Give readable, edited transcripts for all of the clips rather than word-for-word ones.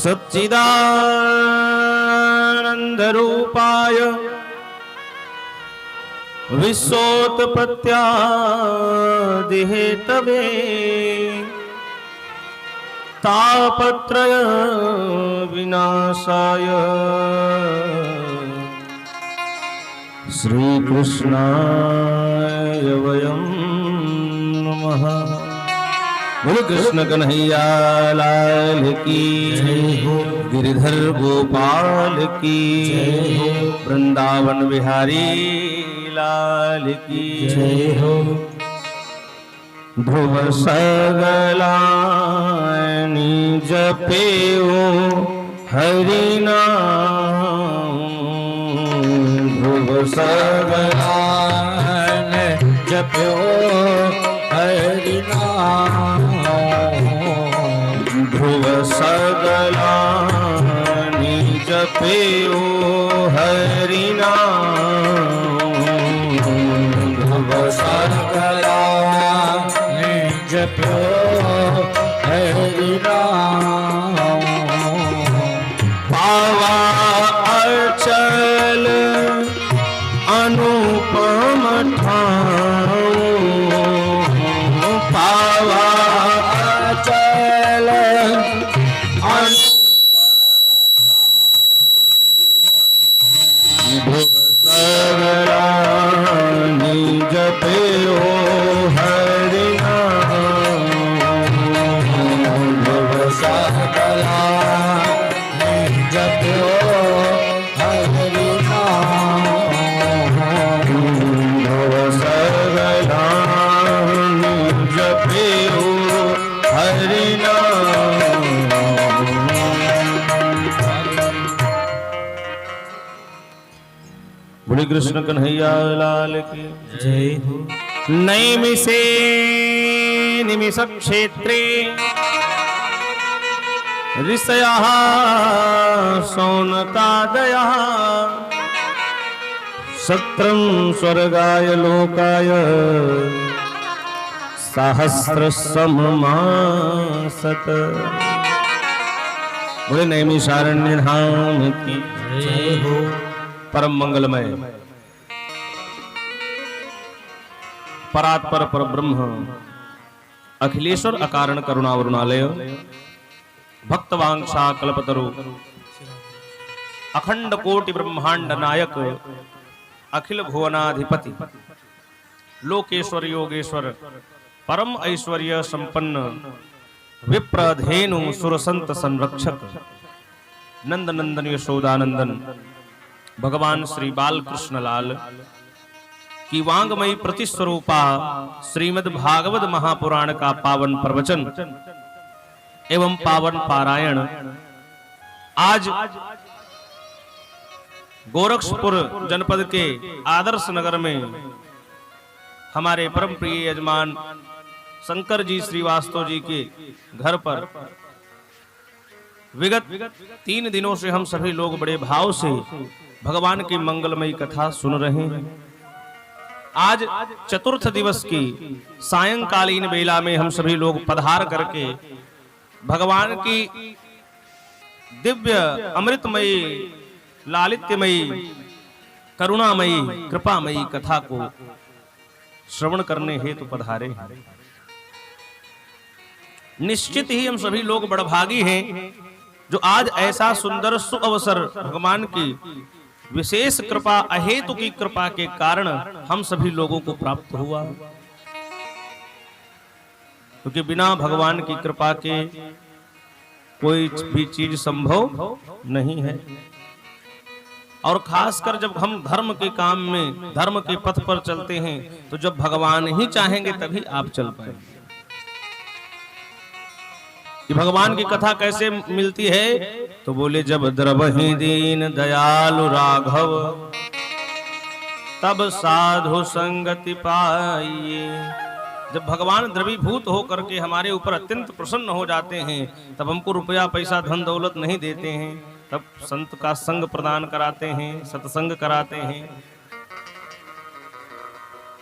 सच्चिदानंदरूपाय विश्वोत्पत्त्यादिहेतवे तापत्रय विनाशाय श्रीकृष्णाय वयं नमः। बोलो कृष्ण कन्हैया लाल की जय हो, गिरिधर गोपाल की जय हो, वृंदावन बिहारी लाल की जय हो। ध्रुव सगलानि जपेओ हरि नाम, ध्रुव सगलानि जपेओ हरि नाम, ध्रुव सगलानि जपेओ हरि नाम, ध्रुव सगलानि जपेओ हरि नाम। पावा अचल अनुपम ठाऊ, पावा अचल ध्रुव सगलानि जपेओ हरि नाम, ध्रुव सगलानि जपेओ हरि नाम, ध्रुव सगलानि जपेओ हरि नाम। बोले कृष्ण कन्हैया लाल की जय हो। नैमिषे निमिष क्षेत्रे ऋषयः शौनकादयः सत्रं स्वर्गाय लोकाय सहस्रसममासत। बोले नैमिषारण्य धाम की जय हो। परम मंगलमय परात्पर पर ब्रह्म अखिलेश्वर अकारण करुणावरुणालय भक्तवांछा कल्पतरु अखंड कोटि ब्रह्मांड नायक अखिल भुवनाधिपति लोकेश्वर योगेश्वर परम ऐश्वर्य संपन्न विप्रधेनु सुरसंत संरक्षक नंद नंदन यशोदानंदन भगवान श्री बालकृष्ण लाल की वांगमयी प्रतिस्वरूपा श्रीमद् भागवत महापुराण का पावन प्रवचन एवं पावन पारायण आज गोरक्षपुर जनपद के आदर्श नगर में हमारे परम प्रिय यजमान शंकर जी श्रीवास्तव जी के घर पर विगत 3 दिनों से हम सभी लोग बड़े भाव से भगवान की मंगलमयी कथा सुन रहे हैं। आज चतुर्थ दिवस की सायंकालीन बेला में हम सभी लोग पधार करके भगवान की दिव्य अमृतमयी लालित्यमयी करुणामयी कृपामयी कथा को श्रवण करने हेतु पधारे हैं। निश्चित ही हम सभी लोग बड़भागी हैं जो आज ऐसा सुंदर सुअवसर भगवान की विशेष कृपा अहेतु की कृपा के कारण हम सभी लोगों को प्राप्त हुआ, क्योंकि बिना भगवान की कृपा के कोई भी चीज संभव नहीं है। और खासकर जब हम धर्म के काम में धर्म के पथ पर चलते हैं तो जब भगवान ही चाहेंगे तभी आप चल पाएंगे। कि भगवान की कथा कैसे मिलती है तो बोले जब द्रवहि दीन दयालु राघव तब साधु संगति पाइए। जब भगवान द्रवीभूत होकर के हमारे ऊपर अत्यंत प्रसन्न हो जाते हैं तब हमको रुपया पैसा धन दौलत नहीं देते हैं, तब संत का संग प्रदान कराते हैं, सत्संग कराते हैं,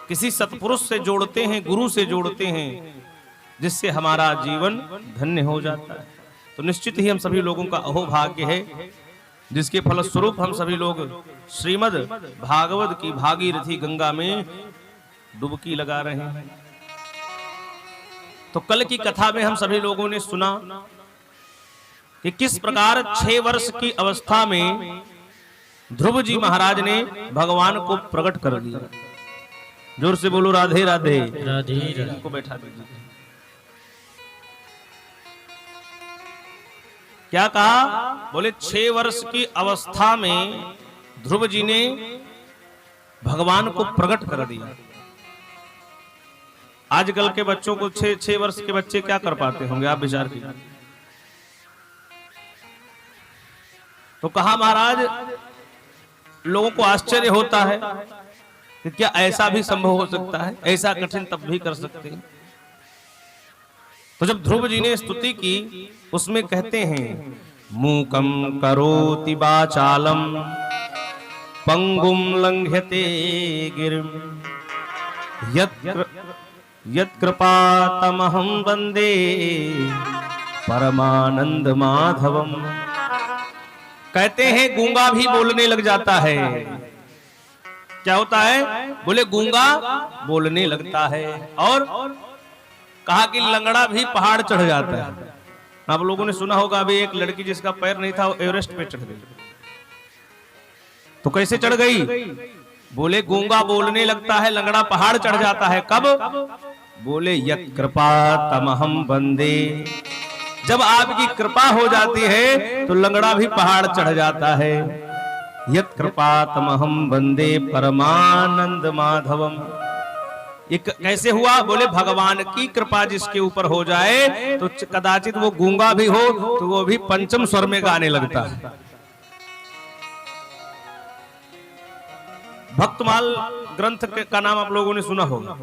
किसी सत्पुरुष से जोड़ते हैं, गुरु से जोड़ते हैं, जिससे हमारा जीवन धन्य हो जाता है। तो निश्चित ही हम सभी लोगों का अहोभाग्य है, जिसके फलस्वरूप हम सभी लोग श्रीमद् भागवत की भागीरथी गंगा में डुबकी लगा रहे हैं। तो कल की कथा में हम सभी लोगों ने सुना कि किस प्रकार 6 वर्ष की अवस्था में ध्रुव जी महाराज ने भगवान को प्रकट कर दिया। जोर से बोलो राधे राधे। राधे राधे। को बैठा दीजिए। क्या कहा? बोले 6 वर्ष की अवस्था में ध्रुव जी ने भगवान को प्रकट कर दिया। आजकल के बच्चों को 6 वर्ष के बच्चे क्या कर पाते होंगे, आप विचार कीजिए। तो कहा महाराज, लोगों को आश्चर्य होता है कि क्या ऐसा भी संभव हो सकता है, ऐसा कठिन तब भी कर सकते हैं। तो जब ध्रुव जी ने स्तुति की, उसमें कहते हैं मूकम करोति वाचालम पंगुम लंघ्यते गिरिम यत्कृपातमहं वंदे परमानंद माधवम। कहते हैं गूंगा भी बोलने लग जाता है। क्या होता है? बोले गूंगा बोलने लगता है। और कहा कि लंगड़ा भी पहाड़ चढ़ जाता है। आप लोगों ने सुना होगा अभी एक लड़की जिसका पैर नहीं था वो एवरेस्ट पे चढ़ गई। तो कैसे चढ़ गई? बोले गूंगा बोलने लगता है, लंगड़ा पहाड़ चढ़ जाता है। कब? बोले यत् कृपा तमहम वंदे। जब आपकी कृपा हो जाती है तो लंगड़ा भी पहाड़ चढ़ जाता है। यत् कृपा तमहम वंदे परमानंद माधवम। एक कैसे हुआ? बोले भगवान की कृपा जिसके ऊपर हो जाए तो कदाचित वो गूंगा भी हो तो वो भी पंचम स्वर में गाने लगता है। भक्तमाल ग्रंथ का नाम आप लोगों ने सुना होगा।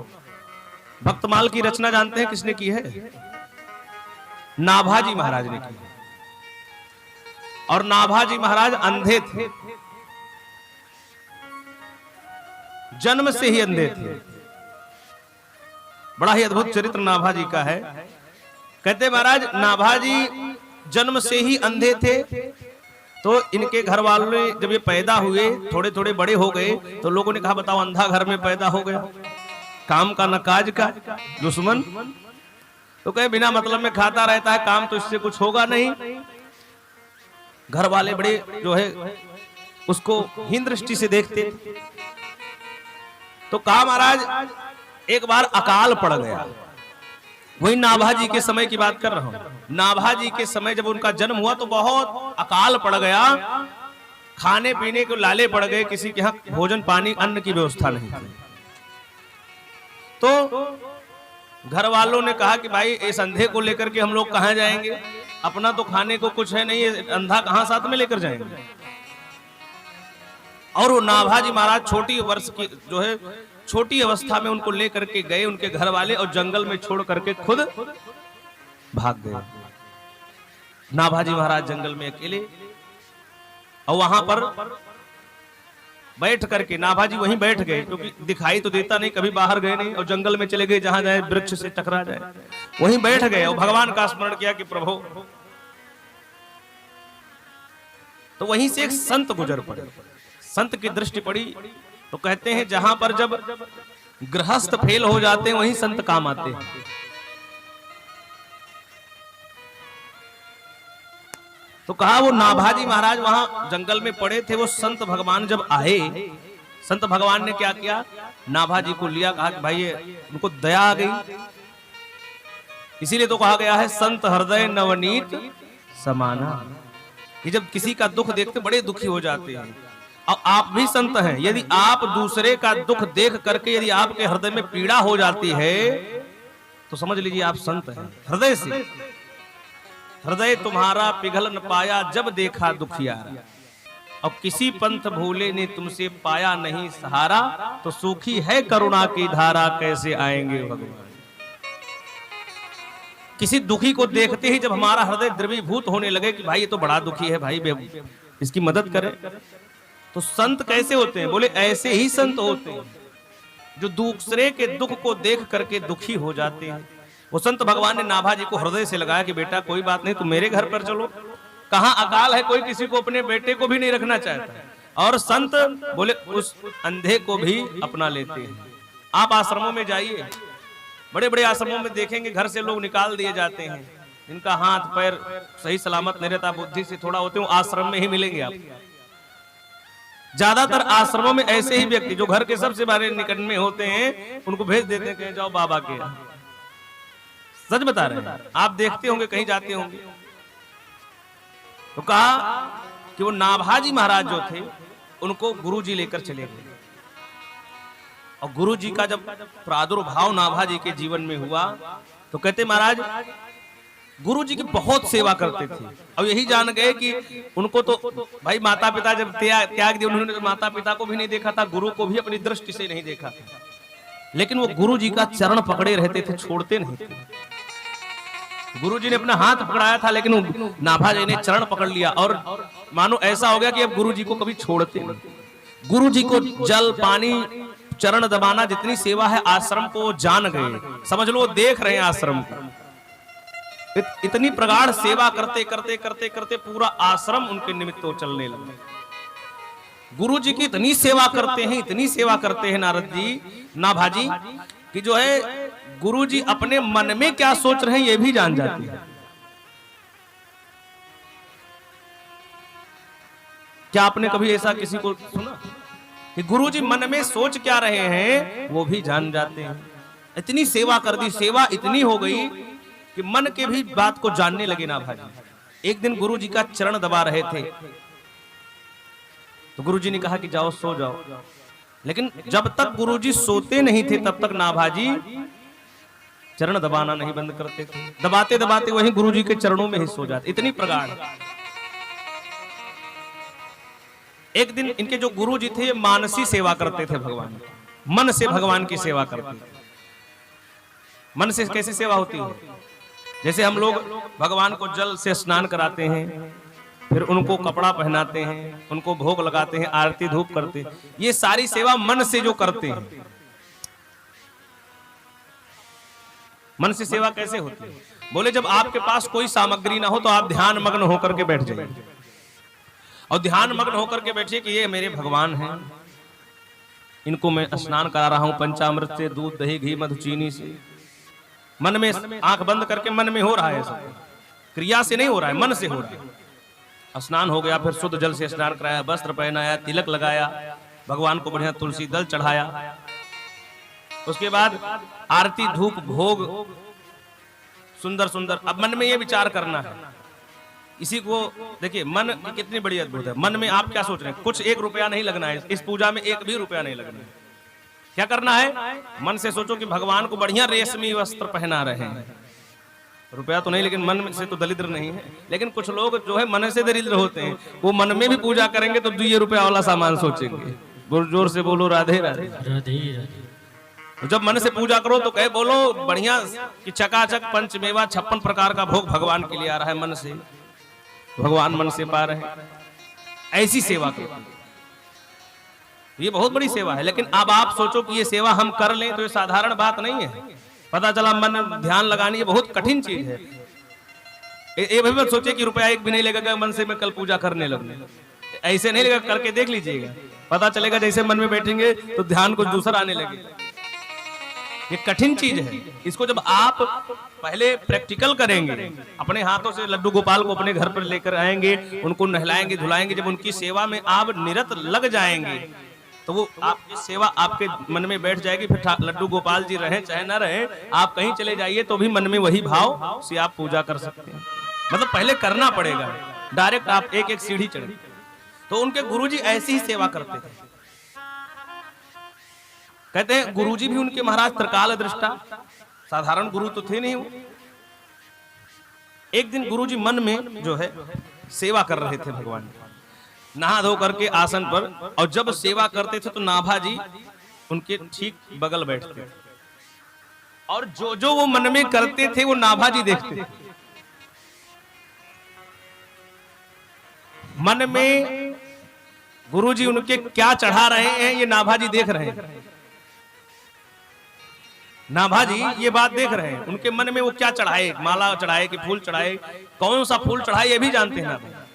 भक्तमाल की रचना जानते हैं किसने की है? नाभाजी महाराज ने की। और नाभाजी महाराज अंधे थे, जन्म से ही अंधे थे। बड़ा ही अद्भुत चरित्र नाभाजी का है। कहते महाराज नाभाजी जन्म से ही अंधे थे। तो इनके घर वालों जब ये पैदा हुए, थोड़े थोड़े बड़े हो गए, तो लोगों ने कहा बताओ अंधा घर में पैदा हो गया, काम का न काज का, दुश्मन। तो कहे बिना मतलब में खाता रहता है, काम तो इससे कुछ होगा नहीं। घर वाले बड़े जो है उसको हीन दृष्टि से देखते। तो कहा महाराज एक बार अकाल पड़ गया। वही नाभाजी के समय की बात कर रहा हूं। नाभाजी के समय जब उनका जन्म हुआ तो बहुत अकाल पड़ गया। खाने पीने को लाले पड़ गए, किसी के यहाँ भोजन पानी अन्न की व्यवस्था नहीं थी। तो घर वालों ने कहा कि भाई इस अंधे को लेकर के हम लोग कहां जाएंगे, अपना तो खाने को कुछ है नहीं, अंधा कहां साथ में लेकर जाएंगे। और वो नाभाजी महाराज छोटी वर्ष की जो है छोटी अवस्था में उनको लेकर के गए उनके घर वाले, और जंगल में छोड़ करके खुद भाग गए। नाभाजी महाराज जंगल में अकेले, और वहां पर बैठ करके नाभाजी वहीं बैठ गए, क्योंकि दिखाई तो देता नहीं, कभी बाहर गए नहीं, और जंगल में चले गए जहां जाए वृक्ष से टकरा जाए, वहीं बैठ गए और भगवान का स्मरण किया कि प्रभु। तो वहीं से एक संत गुजर पड़े। संत की दृष्टि पड़ी तो कहते हैं जहां पर जब गृहस्थ फेल हो जाते हैं वहीं संत काम आते हैं। तो कहा वो नाभाजी महाराज वहां जंगल में पड़े थे, वो संत भगवान जब आए, संत भगवान ने क्या किया, नाभाजी को लिया, कहा कि भाई उनको दया आ गई। इसीलिए तो कहा गया है संत हृदय नवनीत समाना, कि जब किसी का दुख देखते बड़े दुखी हो जाते हैं। और आप भी संत हैं, यदि आप दूसरे का दुख देख करके यदि आपके हृदय में पीड़ा हो जाती है तो समझ लीजिए आप संत हैं हृदय से। हृदय तुम्हारा पिघल न पाया जब देखा दुखियारा, और किसी पंथ भूले ने तुमसे पाया नहीं सहारा, तो सूखी है करुणा की धारा कैसे आएंगे भगवान। किसी दुखी को देखते ही जब हमारा हृदय द्रवीभूत होने लगे कि भाई ये तो बड़ा दुखी है, भाई इसकी मदद करें, तो संत कैसे होते हैं? बोले ऐसे ही संत होते हैं जो दूसरे के दुख को देख करके दुखी हो जाते हैं। वो संत भगवान ने नाभा जी को हृदय से लगाया कि बेटा कोई बात नहीं, तुम मेरे घर पर चलो। कहाँ अकाल है, कोई किसी को अपने बेटे को भी नहीं रखना चाहता। और संत बोले उस अंधे को भी अपना लेते हैं। आप आश्रमों में जाइए, बड़े बड़े आश्रमों में देखेंगे घर से लोग निकाल दिए जाते हैं, इनका हाथ पैर सही सलामत नहीं रहता, बुद्धि से थोड़ा होते हैं, आश्रम में ही मिलेंगे आप। ज्यादातर आश्रमों में ऐसे ही व्यक्ति जो घर के सबसे बड़े निकट में होते हैं, उनको भेज देते हैं कि जाओ बाबा के। सच बता रहे हैं, आप देखते होंगे, कहीं जाते होंगे। तो कहा कि वो नाभाजी महाराज जो थे उनको गुरुजी लेकर चले गए। और गुरुजी का जब प्रादुर्भाव नाभाजी के जीवन में हुआ तो कहते महाराज गुरुजी की बहुत सेवा करते थे। और यही जान गए कि उनको तो भाई माता पिता जब त्याग दिए, उन्होंने माता पिता को भी नहीं देखा था, गुरु को भी अपनी दृष्टि से नहीं देखा था, लेकिन वो गुरुजी का चरण पकड़े रहते थे, छोड़ते नहीं थे। गुरुजी ने अपना हाथ पकड़ाया था, लेकिन नाभाजी ने चरण पकड़ लिया। और मानो ऐसा हो गया कि अब गुरुजी को कभी छोड़ते नहीं। गुरुजी को जल पानी चरण दबाना जितनी सेवा है आश्रम को जान गए, समझ लो देख रहे हैं आश्रम को। इतनी प्रगाढ़ सेवा करते करते करते करते पूरा आश्रम उनके निमित्त चलने लगा। गुरुजी की इतनी सेवा करते हैं, इतनी सेवा करते हैं नारद जी, नाभाजी, कि जो है गुरुजी अपने मन में क्या सोच रहे हैं ये भी जान जाते हैं। क्या आपने कभी ऐसा किसी को सुना कि गुरुजी मन में सोच क्या रहे हैं वो भी जान जाते हैं? इतनी सेवा कर दी, सेवा इतनी हो गई कि मन के भी बात को जानने लगे नाभाजी। एक दिन गुरुजी का चरण दबा रहे थे तो गुरुजी ने कहा कि जाओ सो जाओ। लेकिन जब तक गुरुजी सोते नहीं थे तब तक नाभाजी चरण दबाना नहीं बंद करते थे। दबाते दबाते वहीं गुरुजी के चरणों में ही सो जाते, इतनी प्रगाढ़। एक दिन इनके जो गुरुजी थे मानसी सेवा करते थे भगवान, मन से भगवान की सेवा करते थे। मन से कैसी सेवा होती है? जैसे हम लोग भगवान को जल से स्नान कराते हैं, फिर उनको कपड़ा पहनाते हैं, उनको भोग लगाते हैं, आरती धूप करते हैं, ये सारी सेवा मन से जो करते हैं। मन से सेवा कैसे होती है? बोले जब आपके पास कोई सामग्री ना हो तो आप ध्यान मग्न होकर के बैठ जाइए, और ध्यान मग्न होकर के बैठिए कि ये मेरे भगवान हैं, इनको मैं स्नान करा रहा हूं पंचामृत से, दूध दही घी मधु चीनी से। मन में आंख बंद करके मन में हो रहा है, सब क्रिया से नहीं हो रहा है, मन से हो रहा है। स्नान हो गया, फिर शुद्ध जल से स्नान कराया, वस्त्र पहनाया, तिलक लगाया, भगवान को बढ़िया तुलसी दल चढ़ाया, उसके बाद आरती धूप भोग सुंदर सुंदर। अब मन में ये विचार करना है, इसी को देखिए मन कितनी बड़ी अद्भुत है। मन में आप क्या सोच रहे हैं? कुछ 1 रुपया नहीं लगना है इस पूजा में, 1 भी रुपया नहीं लगना है। क्या करना है? मन से सोचो कि भगवान को बढ़िया रेशमी वस्त्र पहना रहे हैं। रुपया तो नहीं, लेकिन मन से तो दरिद्र नहीं है। लेकिन कुछ लोग जो है मन से दरिद्र होते हैं, वो मन में भी पूजा करेंगे तो 2 रुपया वाला सामान सोचेंगे। जोर से बोलो राधे राधे राधे राधे। जब मन से पूजा करो तो कहे बोलो बढ़िया कि चकाचक पंचमेवा 56 प्रकार का भोग भगवान के लिए आ रहा है, मन से भगवान मन से पा रहे हैं। ऐसी सेवा करो, ये बहुत बड़ी सेवा है। लेकिन अब आप सोचो कि ये सेवा हम कर लें तो ये साधारण बात नहीं है। पता चला मन ध्यान लगानी ये बहुत कठिन चीज है। ये भी मत सोचिए कि रुपया 1 भी नहीं लगेगा मन से मैं कल पूजा करने लगूंगा, ऐसे नहीं लगेगा। करके देख लीजिएगा, पता चलेगा जैसे मन में बैठेंगे तो ध्यान कुछ दूसरा आने लगेगा। ये कठिन चीज है। इसको जब आप पहले प्रैक्टिकल करेंगे, अपने हाथों से लड्डू गोपाल को अपने घर पर लेकर आएंगे, उनको नहलाएंगे धुलाएंगे, जब उनकी सेवा में आप निरत लग जाएंगे तो वो आपकी सेवा आपके मन में बैठ जाएगी। फिर लड्डू गोपाल जी रहे चाहे ना रहे, आप कहीं चले जाइए तो भी मन में वही भाव से आप पूजा कर सकते हैं। मतलब पहले करना पड़ेगा, डायरेक्ट आप एक एक सीढ़ी चढ़े। तो उनके गुरुजी ऐसी ही सेवा करते थे। कहते हैं गुरुजी भी उनके महाराज त्रिकाल दृष्टा, साधारण गुरु तो थे नहीं वो। एक दिन गुरुजी मन में जो है सेवा कर रहे थे भगवान की, नहा धो करके आसन पर, और जब सेवा करते थे तो नाभाजी उनके ठीक बगल बैठते थे, और जो जो वो मन में करते थे वो नाभाजी देखते थे। मन में गुरुजी उनके क्या चढ़ा रहे हैं ये नाभाजी देख रहे हैं। नाभा जी ये बात देख रहे हैं, उनके मन में वो क्या चढ़ाए, माला चढ़ाए कि फूल चढ़ाए, कौन सा फूल चढ़ाए ये भी जानते हैं नाभा।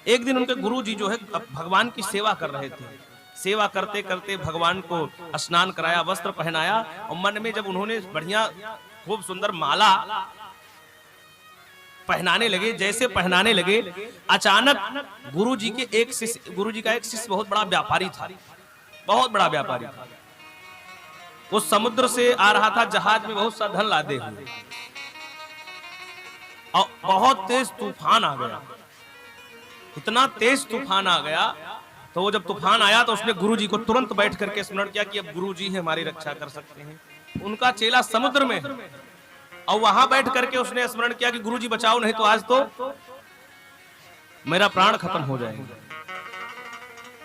एक दिन उनके गुरु जी जो है भगवान की सेवा कर रहे थे, सेवा करते करते भगवान को स्नान कराया, वस्त्र पहनाया, और मन में जब उन्होंने बढ़िया खूब सुंदर माला पहनाने लगे, जैसे पहनाने लगे अचानक गुरु जी का एक शिष्य बहुत बड़ा व्यापारी था, बहुत बड़ा व्यापारी था। वो समुद्र से आ रहा था जहाज में बहुत सा धन लादे हुए, और बहुत तेज तूफान आ गया, इतना तेज तूफान आ गया। तो वो जब तूफान आया तो उसने गुरुजी को तुरंत बैठ करके स्मरण किया कि अब गुरुजी है हमारी रक्षा कर सकते हैं। उनका चेला समुद्र में है, और वहां बैठ करके उसने स्मरण किया कि गुरुजी बचाओ, नहीं तो आज तो मेरा प्राण खत्म हो जाएगा।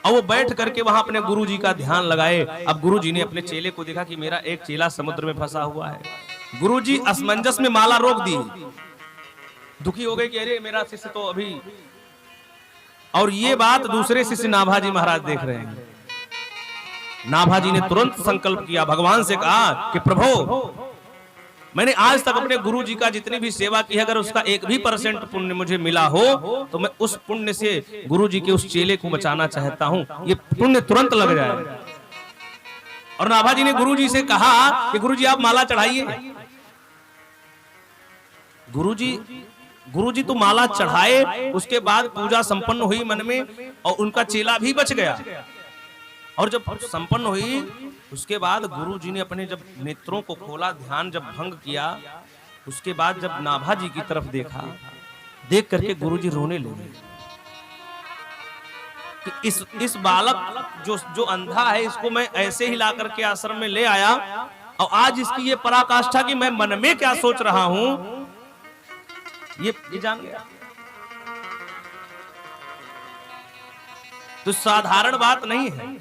और वो बैठ करके वहां अपने गुरुजी का ध्यान लगाए। अब गुरुजी ने अपने चेले को देखा कि मेरा एक चेला समुद्र में फंसा हुआ है। गुरुजी असमंजस में माला रोक दी, दुखी हो गए कि अरे मेरा शिष्य तो अभी, और ये बात दूसरे शिष्य नाभाजी महाराज देख रहे हैं। नाभाजी ने तुरंत संकल्प किया, भगवान से कहा कि प्रभु मैंने आज तक अपने गुरु जी का जितनी भी सेवा की है, अगर उसका 1% पुण्य मुझे मिला हो तो मैं उस पुण्य से गुरु जी के उस चेले को बचाना चाहता हूं, ये पुण्य तुरंत लग जाए। और नाभाजी ने गुरु जी से कहा कि गुरु जी आप माला चढ़ाइए। गुरु जी तो माला चढ़ाए, उसके बाद पूजा संपन्न हुई मन में, और उनका चेला भी बच गया। और जब संपन्न हुई उसके बाद गुरु जी ने अपने जब नेत्रों को खोला, ध्यान जब भंग किया, उसके बाद जब नाभा जी की तरफ देखा, देख करके गुरु जी रोने लगे कि इस बालक जो अंधा है, इसको मैं ऐसे ही ला करके आश्रम में ले आया, और आज इसकी ये पराकाष्ठा कि मैं मन में क्या सोच रहा हूं ये जान गया। तो साधारण बात नहीं है।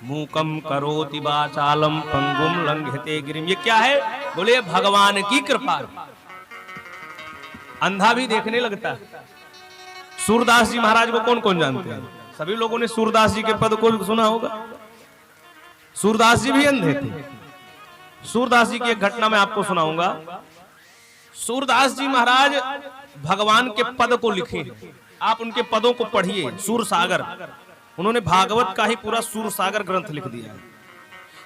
मूकम करोति वाचालम पंगुम लंघयते गिरिम, ये क्या है? बोले भगवान की कृपा। अंधा भी देखने लगता है। सूरदास जी महाराज को कौन कौन जानते हैं? सभी लोगों ने सूरदास जी के पद को सुना होगा। सूरदास जी भी अंधे थे। सूरदास जी की एक घटना मैं आपको सुनाऊंगा। सूरदास जी महाराज भगवान के पद को लिखे, आप उनके पदों को पढ़िए। सूर सागर, उन्होंने भागवत का ही पूरा सूर सागर ग्रंथ लिख दिया।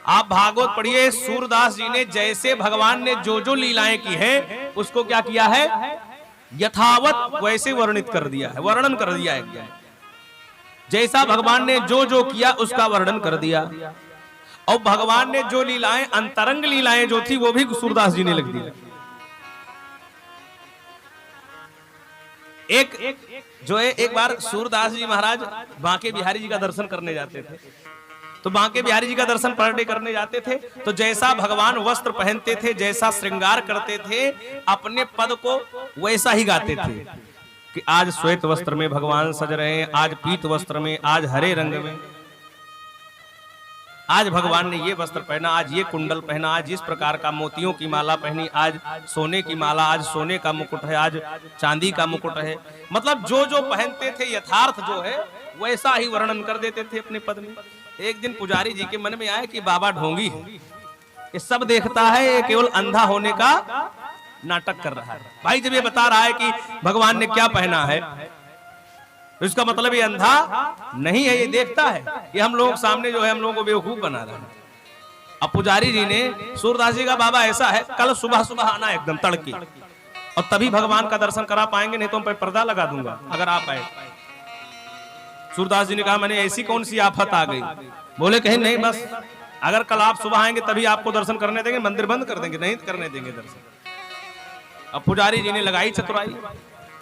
आप भागवत पढ़िए। सूरदास जी ने जैसे भगवान ने जो जो लीलाएं की है उसको क्या किया है, यथावत वैसे वर्णित कर दिया है, वर्णन कर दिया है। जैसा भगवान ने जो जो किया उसका वर्णन कर दिया। और भगवान ने जो लीलाएं, अंतरंग लीलाएं जो थी, वो भी सूरदास जी ने लिख दिया। एक बार सूरदास जी महाराज बांके बिहारी जी का दर्शन करने जाते थे। तो बांके बिहारी जी का दर्शन पर डे करने जाते थे, तो जैसा भगवान वस्त्र पहनते थे, जैसा श्रृंगार करते थे, अपने पद को वैसा ही गाते थे कि आज श्वेत वस्त्र में भगवान सज रहे हैं, आज पीत वस्त्र में, आज हरे रंग में, आज भगवान ने ये वस्त्र पहना, आज ये कुंडल पहना, आज इस प्रकार का मोतियों की माला पहनी, आज सोने की माला, आज सोने का मुकुट है, आज चांदी का मुकुट है। मतलब जो जो पहनते थे यथार्थ जो है वैसा ही वर्णन कर देते थे अपने पद में। एक दिन पुजारी जी के मन में आया कि बाबा ढोंगी है, ये सब देखता है, ये केवल अंधा होने का नाटक कर रहा है। भाई जब ये बता रहा है कि भगवान ने क्या पहना है, तो इसका मतलब ये अंधा नहीं है, ये देखता है। ये हम लोग सामने जो है हम लोगों को बेवकूफ बना रहा है। अब पुजारी जी ने सूरदास जी का बाबा ऐसा है, कल सुबह सुबह आना एकदम तड़के, और तभी भगवान का दर्शन करा पाएंगे, नहीं तो हम पे पर्दा लगा दूंगा अगर आप आए। सूरदास जी ने कहा मैंने ऐसी कौन सी आफत आ गई? बोले कहीं नहीं, बस अगर कल आप सुबह आएंगे तभी आपको दर्शन करने देंगे, मंदिर बंद कर देंगे, नहीं करने देंगे दर्शन। अब पुजारी जी ने लगाई चतुराई।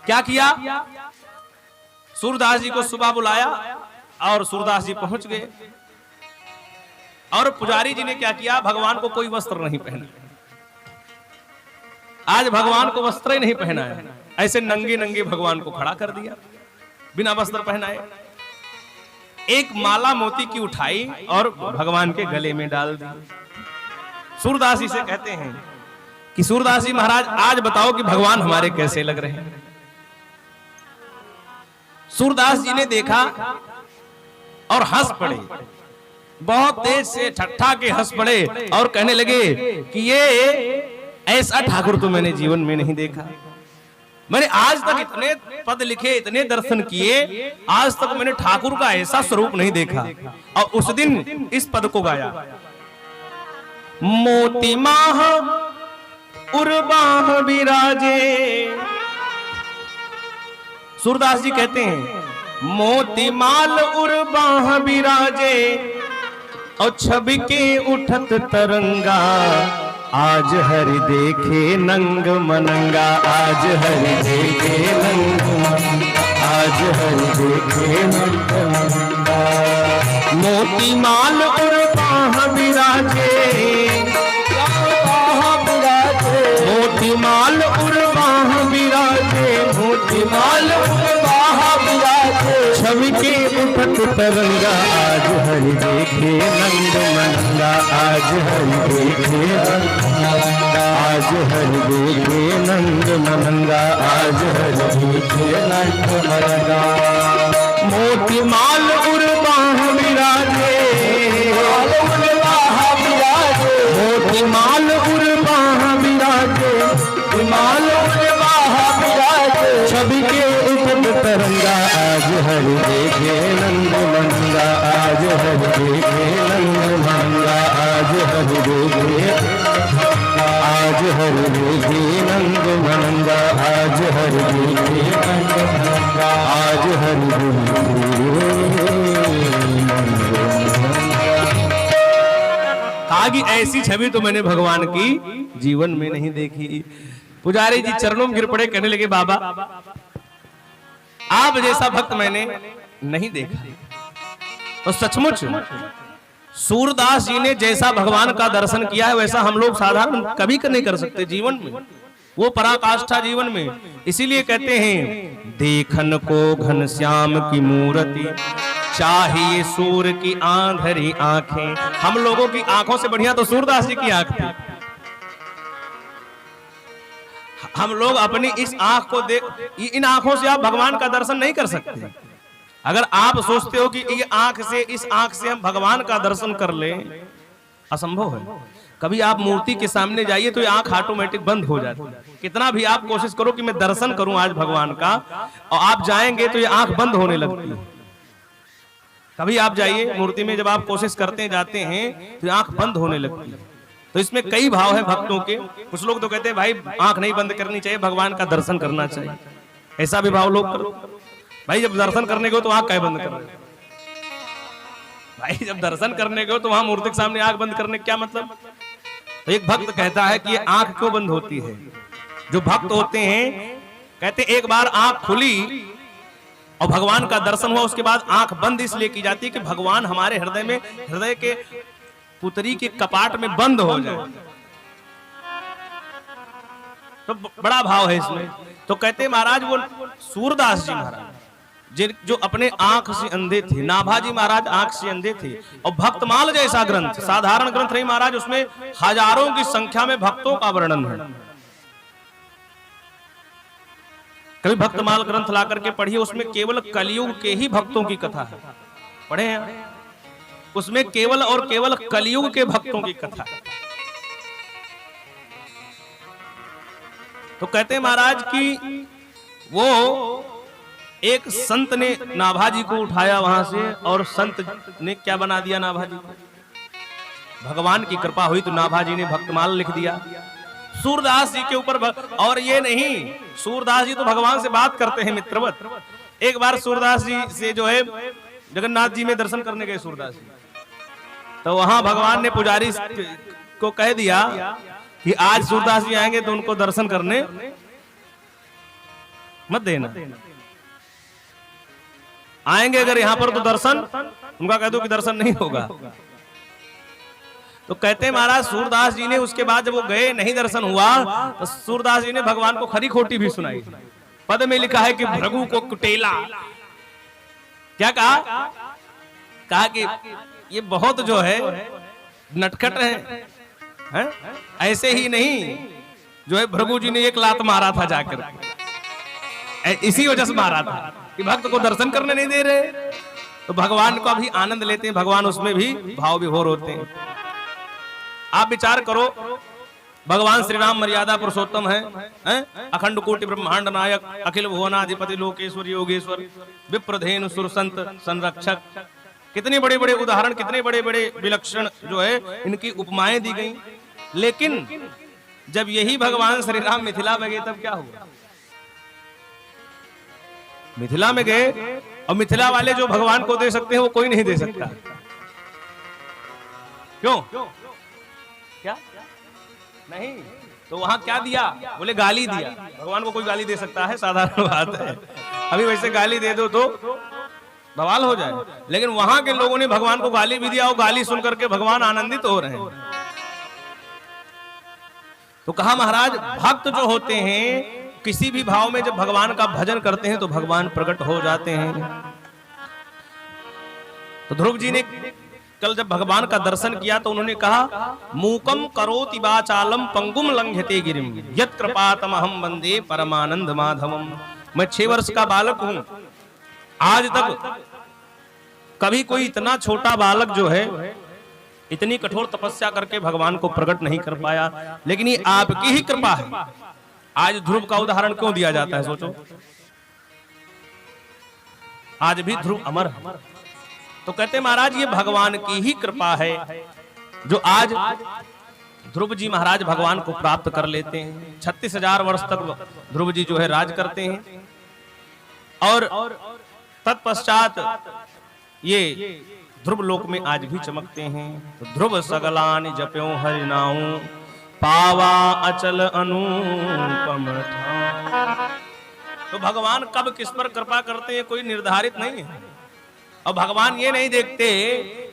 क्या किया? सूरदास जी को सुबह बुलाया और सूरदास जी पहुंच गए। और पुजारी जी ने क्या किया, भगवान को कोई वस्त्र नहीं पहना। आज भगवान को वस्त्र ही नहीं पहनाया, ऐसे नंगे नंगे भगवान को खड़ा कर दिया बिना वस्त्र पहनाए। एक माला मोती की उठाई और भगवान के गले में डाल दी। सूरदास जी से कहते हैं कि सूरदास जी महाराज आज बताओ कि भगवान हमारे कैसे लग रहे हैं। सूरदास जी ने देखा और हंस पड़े बहुत तेज से ठट्ठा के हंस पड़े और कहने लगे कि ये ऐसा ठाकुर तो मैंने जीवन में नहीं देखा। मैंने आज तक इतने पद लिखे, इतने दर्शन किए, आज तक मैंने ठाकुर का ऐसा स्वरूप नहीं देखा। और उस दिन इस पद को गाया, मोती माह उर्बाह विराजे। सूरदास जी कहते हैं मोती माल उर्बाह विराजे और छवि के उठत तरंगा, आज हरि देखे नंग मनंगा, आज हरि देखे नंग मनंगा, आज हरि देखे नंग मनंगा। मोती माल उर्बाह विराजे, मोती माल उर्बाह विराजे, मोती माल उर्बाह विराजे, छवि के उठत तरंगा, आज हरि देखे नंग मनंगा, आज हरि देखे नंग मनंगा, आज हरि देखे नंग मनंगा, आज हरि देखे नंग मनंगा। मोती माल उर्बाह विराजे, मोती माल उर्बाह विराजे, माल उर्बाह विराजे, छवि के उठत तरंगा, आज हरि देखे नंग मनंगा, आज हरि देखे नंग मनंगा, आज हरि देखे, आज हरि देखे नंग मनंगा, आज हरि देखे नंग मनंगा, आज हरि आगे ऐसी छवि तो मैंने भगवान की जीवन में नहीं देखी। पुजारी जी चरणों में गिर पड़े, कहने लगे बाबा आप जैसा भक्त मैंने नहीं देखा। तो सचमुच सूरदास जी ने जैसा भगवान का दर्शन किया है वैसा हम लोग साधारण कभी नहीं कर सकते जीवन में, वो पराकाष्ठा जीवन में। इसीलिए कहते हैं देखन को घनश्याम की मूर्ति, चाहिए सूर्य की आंधरी आंखें। हम लोगों की आंखों से बढ़िया तो सूरदास जी की आंख थी। हम लोग अपनी इस आंख को देख, इन आंखों से आप भगवान का दर्शन नहीं कर सकते। अगर आप सोचते हो कि ये आंख से, इस आंख से हम भगवान का दर्शन कर लें, असंभव है। कभी आप मूर्ति के सामने जाइए तो ये आंख ऑटोमेटिक बंद हो जाती है। कितना भी आप कोशिश करो कि मैं दर्शन करूं आज भगवान का, और आप जाएंगे तो ये आंख बंद होने लगती है। कभी आप जाइए मूर्ति में, जब आप कोशिश करते हैं, जाते हैं तो आंख बंद होने लगती है। तो इसमें कई भाव है भक्तों के। कुछ लोग तो कहते हैं भाई आंख नहीं बंद करनी चाहिए, भगवान का दर्शन करना चाहिए। ऐसा भी भाव लोग करो। भाई जब दर्शन करने को तो आंख क्या बंद कर रहे हो? भाई जब दर्शन करने को तो वहां मूर्ति के सामने आंख बंद करने क्या मतलब? तो एक भक्त कहता है कि ये आंख क्यों बंद होती है? जो भक्त होते हैं कहते एक बार आंख खुली और भगवान का दर्शन हुआ, उसके बाद आंख बंद इसलिए की जाती है कि भगवान हमारे हृदय में, हृदय के पुतरी के कपाट में बंद हो जाए। तो बड़ा भाव है इसमें। तो कहते महाराज वो सूरदास जी महाराज जो अपने आंख से अंधे थे, नाभाजी महाराज आंख से अंधे थे, और भक्तमाल जैसा ग्रंथ, साधारण ग्रंथ नहीं महाराज, उसमें हजारों की संख्या में भक्तों का वर्णन है। कभी भक्तमाल ग्रंथ ला करके पढ़िए, उसमें केवल कलयुग के ही भक्तों की कथा है। पढ़े हैं? उसमें केवल और केवल कलयुग के भक्तों की कथा है। तो कहते हैं महाराज कि वो एक संत ने नाभाजी को उठाया वहां से, और संत ने क्या बना दिया नाभाजी को? भगवान की कृपा हुई तो नाभाजी ने भक्तमाल लिख दिया सूरदास जी के ऊपर। और ये नहीं, सूरदास जी तो भगवान से बात करते हैं मित्रवत। एक बार सूरदास जी से जो है जगन्नाथ जी में दर्शन करने गए सूरदास जी, तो वहां भगवान ने पुजारी को कह दिया कि आज सूरदास जी आएंगे तो उनको दर्शन करने मत देना। आएंगे अगर यहां पर तो दर्शन, उनका कह दो कि दर्शन नहीं होगा। तो कहते हैं महाराज सूरदास जी ने उसके बाद जब वो गए, नहीं दर्शन हुआ, तो सूरदास जी ने भगवान को खरी खोटी भी सुनाई। पद में लिखा है कि भृगु को कुटेला। क्या कहा? कहा कि ये बहुत जो है नटखट है? ऐसे ही नहीं, जो है भृगु जी ने एक लात मारा था जाकर, इसी वजह से मारा था कि भक्त को दर्शन करने नहीं दे रहे। तो भगवान का भी आनंद लेते हैं, भगवान उसमें भी भाव विभोर होते हैं। आप विचार करो, भगवान श्री राम मर्यादा पुरुषोत्तम है, अखंड कोटि ब्रह्मांड नायक, अखिल भुवनाधिपति लोकेश्वर योगेश्वर, विप्रधेनु सुर संत संरक्षक, कितने बड़े बड़े उदाहरण, कितने बड़े बड़े विलक्षण जो है इनकी उपमाएं दी गई। लेकिन जब यही भगवान श्री राम मिथिला में गए तब क्या हुआ? मिथिला में गए और मिथिला वाले जो भगवान को दे सकते हैं वो कोई नहीं दे सकता। क्यों? क्या नहीं? तो वहां क्या दिया? बोले गाली दिया। भगवान को कोई गाली दे सकता है? साधारण बात है। अभी वैसे गाली दे दो तो बवाल हो जाए, लेकिन वहां के लोगों ने भगवान को गाली भी दिया और गाली सुन करके भगवान आनंदित हो रहे हैं। तो कहा महाराज भक्त जो होते हैं किसी भी भाव में जब भगवान का भजन करते हैं तो भगवान प्रकट हो जाते हैं। तो ध्रुव जी ने कल जब भगवान का दर्शन किया तो उन्होंने कहा मूकम करोति वाचालम पंगुम लंघयते गिरिम यत् कृपातमहं वंदे परमानंद माधवम। मैं 6 वर्ष का बालक हूं, आज तक कभी कोई इतना छोटा बालक जो है इतनी कठोर तपस्या करके भगवान को प्रकट नहीं कर पाया, लेकिन ये आपकी ही कृपा है। आज ध्रुव का उदाहरण क्यों दिया जाता है? सोचो, आज भी ध्रुव अमर है। तो कहते महाराज ये भगवान की ही कृपा है जो आज ध्रुव जी महाराज भगवान को प्राप्त कर लेते हैं। 36,000 वर्ष तक ध्रुव जी जो है राज करते हैं और तत्पश्चात ये ध्रुव लोक में आज भी चमकते हैं। तो ध्रुव सगलान जप्यों हरि नाऊ पावा अचल अनुपम ठाव। तो भगवान कब किस पर कृपा करते हैं कोई निर्धारित नहीं है। और भगवान ये नहीं देखते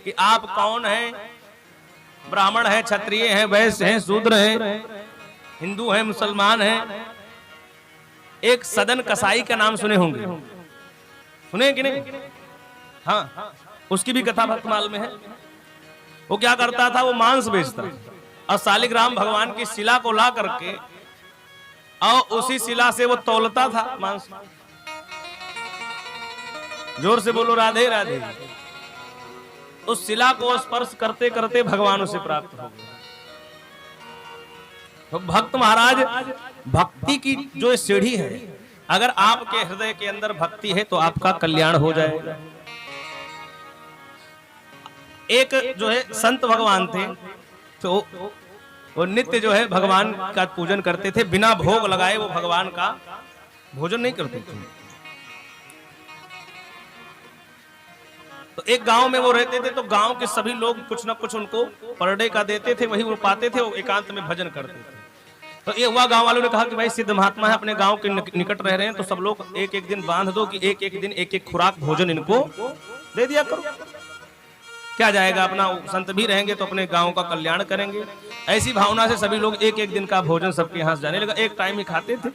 कि आप कौन हैं, ब्राह्मण है, क्षत्रिय है, वैश्य है, शूद्र है, हिंदू है, मुसलमान है। एक सदन कसाई का नाम सुने होंगे, सुने कि नहीं? हाँ, उसकी भी कथा भक्तमाल में है। वो क्या करता था? वो मांस बेचता और शालिग्राम भगवान की शिला को ला करके और उसी शिला से वो तौलता था मांस। जोर से बोलो राधे राधे। उस शिला को स्पर्श करते करते भगवान उसे प्राप्त हो गया। तो भक्त महाराज भक्ति की जो सीढ़ी है, अगर आपके हृदय के अंदर भक्ति है तो आपका कल्याण हो जाएगा। एक जो है संत भगवान थे, तो वो नित्य जो है भगवान का पूजन करते थे, बिना भोग लगाए वो भगवान का भोजन नहीं करते थे। तो एक गांव में वो रहते थे, तो गांव के सभी लोग कुछ ना कुछ उनको पर डे का देते थे, वही वो पाते थे, वो एकांत में भजन करते थे। तो ये हुआ, गांव वालों ने कहा कि भाई सिद्ध महात्मा है, अपने गांव के निकट रह रहे हैं, तो सब लोग एक एक दिन बांध दो कि एक एक दिन एक एक खुराक भोजन इनको दे दिया करो। क्या जाएगा, अपना संत भी रहेंगे तो अपने गांव का कल्याण करेंगे। ऐसी भावना से सभी लोग एक एक दिन का भोजन सबके यहाँ से जाने लगा। एक टाइम ही खाते थे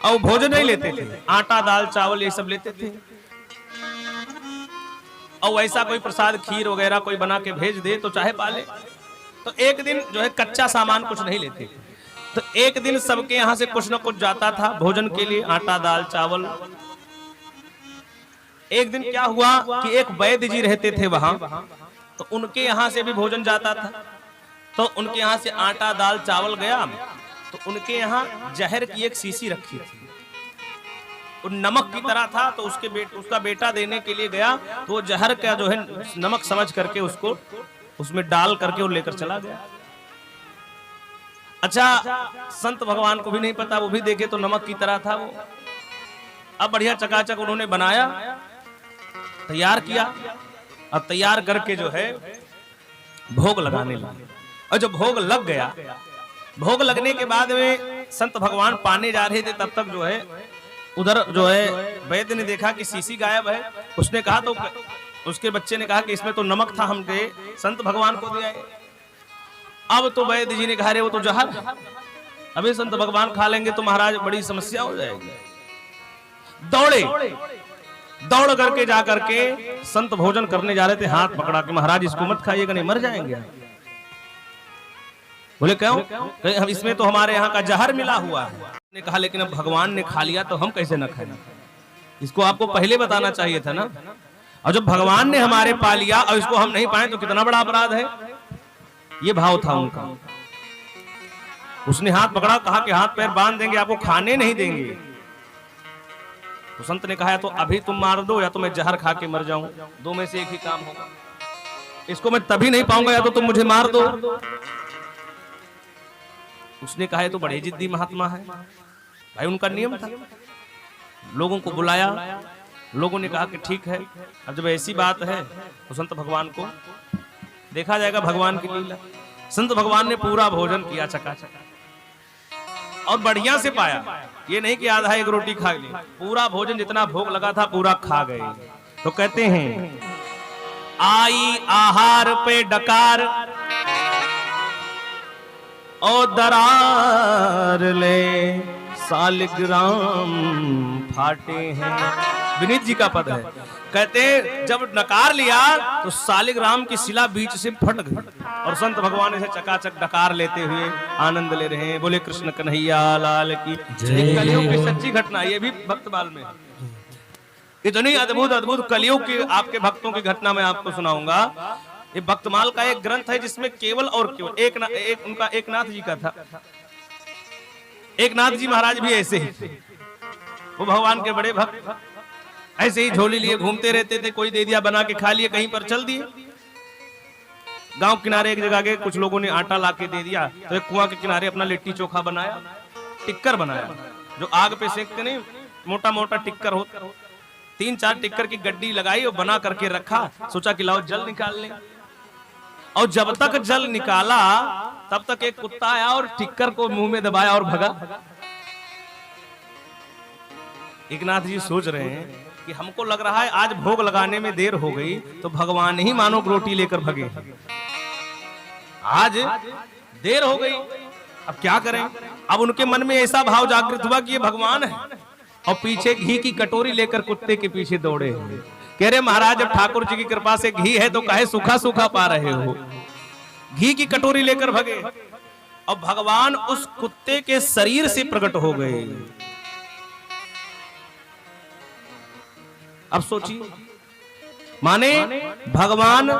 और भोजन नहीं लेते थे, आटा दाल चावल ये सब लेते थे। और वैसा कोई प्रसाद खीर वगैरह कोई बना के भेज दे तो चाहे पाले। तो एक दिन जो है कच्चा सामान कुछ नहीं लेते थे, तो एक दिन सबके यहाँ से कुछ ना कुछ जाता था भोजन के लिए, आटा दाल चावल। एक दिन क्या हुआ कि एक वैद्य जी रहते थे वहां, तो उनके यहाँ से भी भोजन जाता था। तो उनके यहाँ से आटा दाल चावल गया, तो उनके यहाँ जहर की एक शीशी रखी थी, वो नमक की तरह था। तो उसका बेटा देने के लिए गया, तो वो जहर का जो है नमक समझ करके उसको उसमें डाल करके वो लेकर चला गया। अच्छा, संत भगवान को भी नहीं पता, वो भी देखे तो नमक की तरह था वो। अब बढ़िया चकाचक उन्होंने बनाया, तैयार किया, अब तैयार करके जो है भोग लगाने लगे। और जब भोग लग गया, भोग लगने के बाद में संत भगवान पाने जा रहे थे, तब तक जो है उधर जो है वैद्य ने देखा कि शीशी गायब है। उसने कहा, तो उसके बच्चे ने कहा कि इसमें तो नमक था, हम दे संत भगवान को दे आए। अब तो वैद्य जी ने कहा, रे वो तो जहर, अभी संत भगवान खा लेंगे तो महाराज बड़ी समस्या हो जाएगी। दौड़ करके जा करके संत भोजन करने जा रहे थे, हाथ पकड़ा के, महाराज इसको मत खाइएगा, नहीं मर जाएंगे। बोले क्यों? हम इसमें तो हमारे यहाँ का जहर मिला हुआ है। ने कहा लेकिन अब भगवान ने खा लिया तो हम कैसे न खाएं। इसको आपको पहले बताना चाहिए था ना। और जब भगवान ने हमारे पा लिया और इसको हम नहीं पाए तो कितना बड़ा अपराध है। ये भाव था उनका। उसने हाथ पकड़ा, कहा कि हाथ पैर बांध देंगे, आपको खाने नहीं देंगे। तो संत ने कहा तो अभी तुम मार दो या तो मैं जहर खा के मर जाऊं, दो में से एक ही काम होगा। इसको मैं तभी नहीं पाऊंगा या तो तुम मुझे मार दो। उसने कहा तो बड़े जिद्दी महात्मा है भाई। उनका नियम था। लोगों को बुलाया, लोगों ने कहा कि ठीक है, अब जब ऐसी बात है तो संत भगवान को देखा जाएगा, भगवान की लीला। संत भगवान ने पूरा भोजन किया चकाचक और बढ़िया से पाया। ये नहीं कि आधा एक रोटी खा ली, पूरा भोजन जितना भोग लगा था पूरा खा गए। तो कहते हैं आई आहार पे डकार और दरार ले सालिग्राम फाटे हैं। विनीत जी का पद है। कहते जब नकार लिया तो सालिग्राम की शिला बीच से फट गई और संत भगवान इसे चकाचक डकार लेते हुए आनंद ले रहे हैं। बोले कृष्ण कन्हैया लाल की जय। कलयुग की सच्ची घटना, ये भी भक्तमाल में। इतनी अद्भुत अद्भुत कलयुग की आपके भक्तों की घटना मैं आपको सुनाऊंगा। ये भक्तमाल का एक ग्रंथ है जिसमें केवल और केवल उनका एकनाथ जी का था। एकनाथ जी महाराज भी ऐसे ही, वो भगवान के बड़े भक्त, ऐसे ही झोली लिए घूमते रहते थे। कोई दे दिया बना के खा लिए, कहीं पर चल दिए। गांव किनारे एक जगह के कुछ लोगों ने आटा ला के दे दिया तो एक कुआं के किनारे अपना लिट्टी चोखा बनाया, टिक्कर बनाया, जो आग पे सेकते नहीं, मोटा मोटा टिक्कर होता। 3-4 टिक्कर की गड्डी लगाई और बना करके रखा। सोचा कि लाओ जल निकाल लें। और जब तक जल निकाला तब तक एक कुत्ता आया और टिक्कर को मुंह में दबाया और भगा। एकनाथ जी सोच रहे हैं कि हमको लग रहा है आज भोग लगाने में देर हो गई तो भगवान ही मानो रोटी लेकर भगे। आज देर हो गई, अब क्या करें। अब उनके मन में ऐसा भाव जागृत हुआ कि ये भगवान है और पीछे घी की कटोरी लेकर कुत्ते के पीछे दौड़े। कह रहे महाराज जब ठाकुर जी की कृपा से घी है तो काहे सूखा सूखा पा रहे हो। घी की कटोरी लेकर भगे और भगवान उस कुत्ते के शरीर से प्रकट हो गए। अब सोचिए, माने भगवान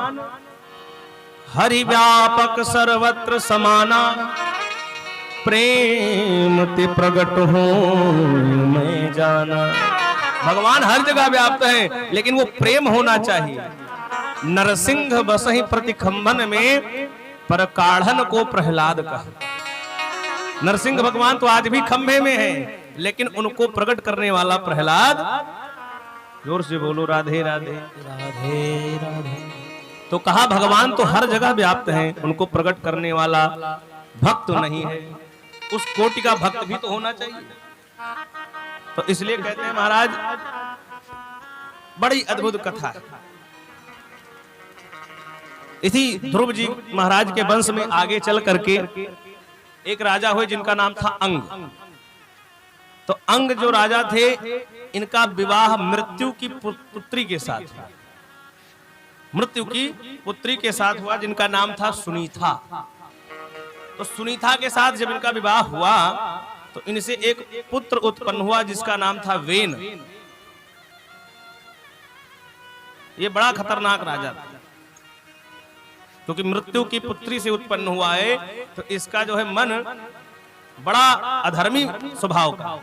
हरि व्यापक सर्वत्र समाना, प्रेम ते प्रकट हो मैं जाना। भगवान हर जगह व्याप्त है लेकिन वो प्रेम होना चाहिए। नरसिंह बसहि प्रतिखंभन में पर काढ़न को प्रहलाद कहा। नरसिंह भगवान तो आज भी खंभे में है लेकिन उनको प्रकट करने वाला प्रहलाद। जोर से बोलो राधे राधे राधे राधे। तो कहा भगवान तो हर जगह व्याप्त है, उनको प्रकट करने वाला भक्त नहीं है। उस कोटि का भक्त भी तो होना चाहिए। तो इसलिए कहते हैं महाराज बड़ी अद्भुत कथा है। इसी ध्रुव जी महाराज के वंश में आगे चल करके एक राजा हुए जिनका नाम था अंग। तो अंग जो राजा थे इनका विवाह मृत्यु की पुत्री के साथ, मृत्यु की पुत्री के साथ हुआ जिनका नाम था सुनीता। तो सुनीता के साथ जब इनका विवाह हुआ तो इनसे एक पुत्र उत्पन्न हुआ जिसका नाम था वेन। ये बड़ा खतरनाक राजा था क्योंकि मृत्यु की पुत्री से उत्पन्न हुआ है तो इसका जो है मन बड़ा अधर्मी स्वभाव का।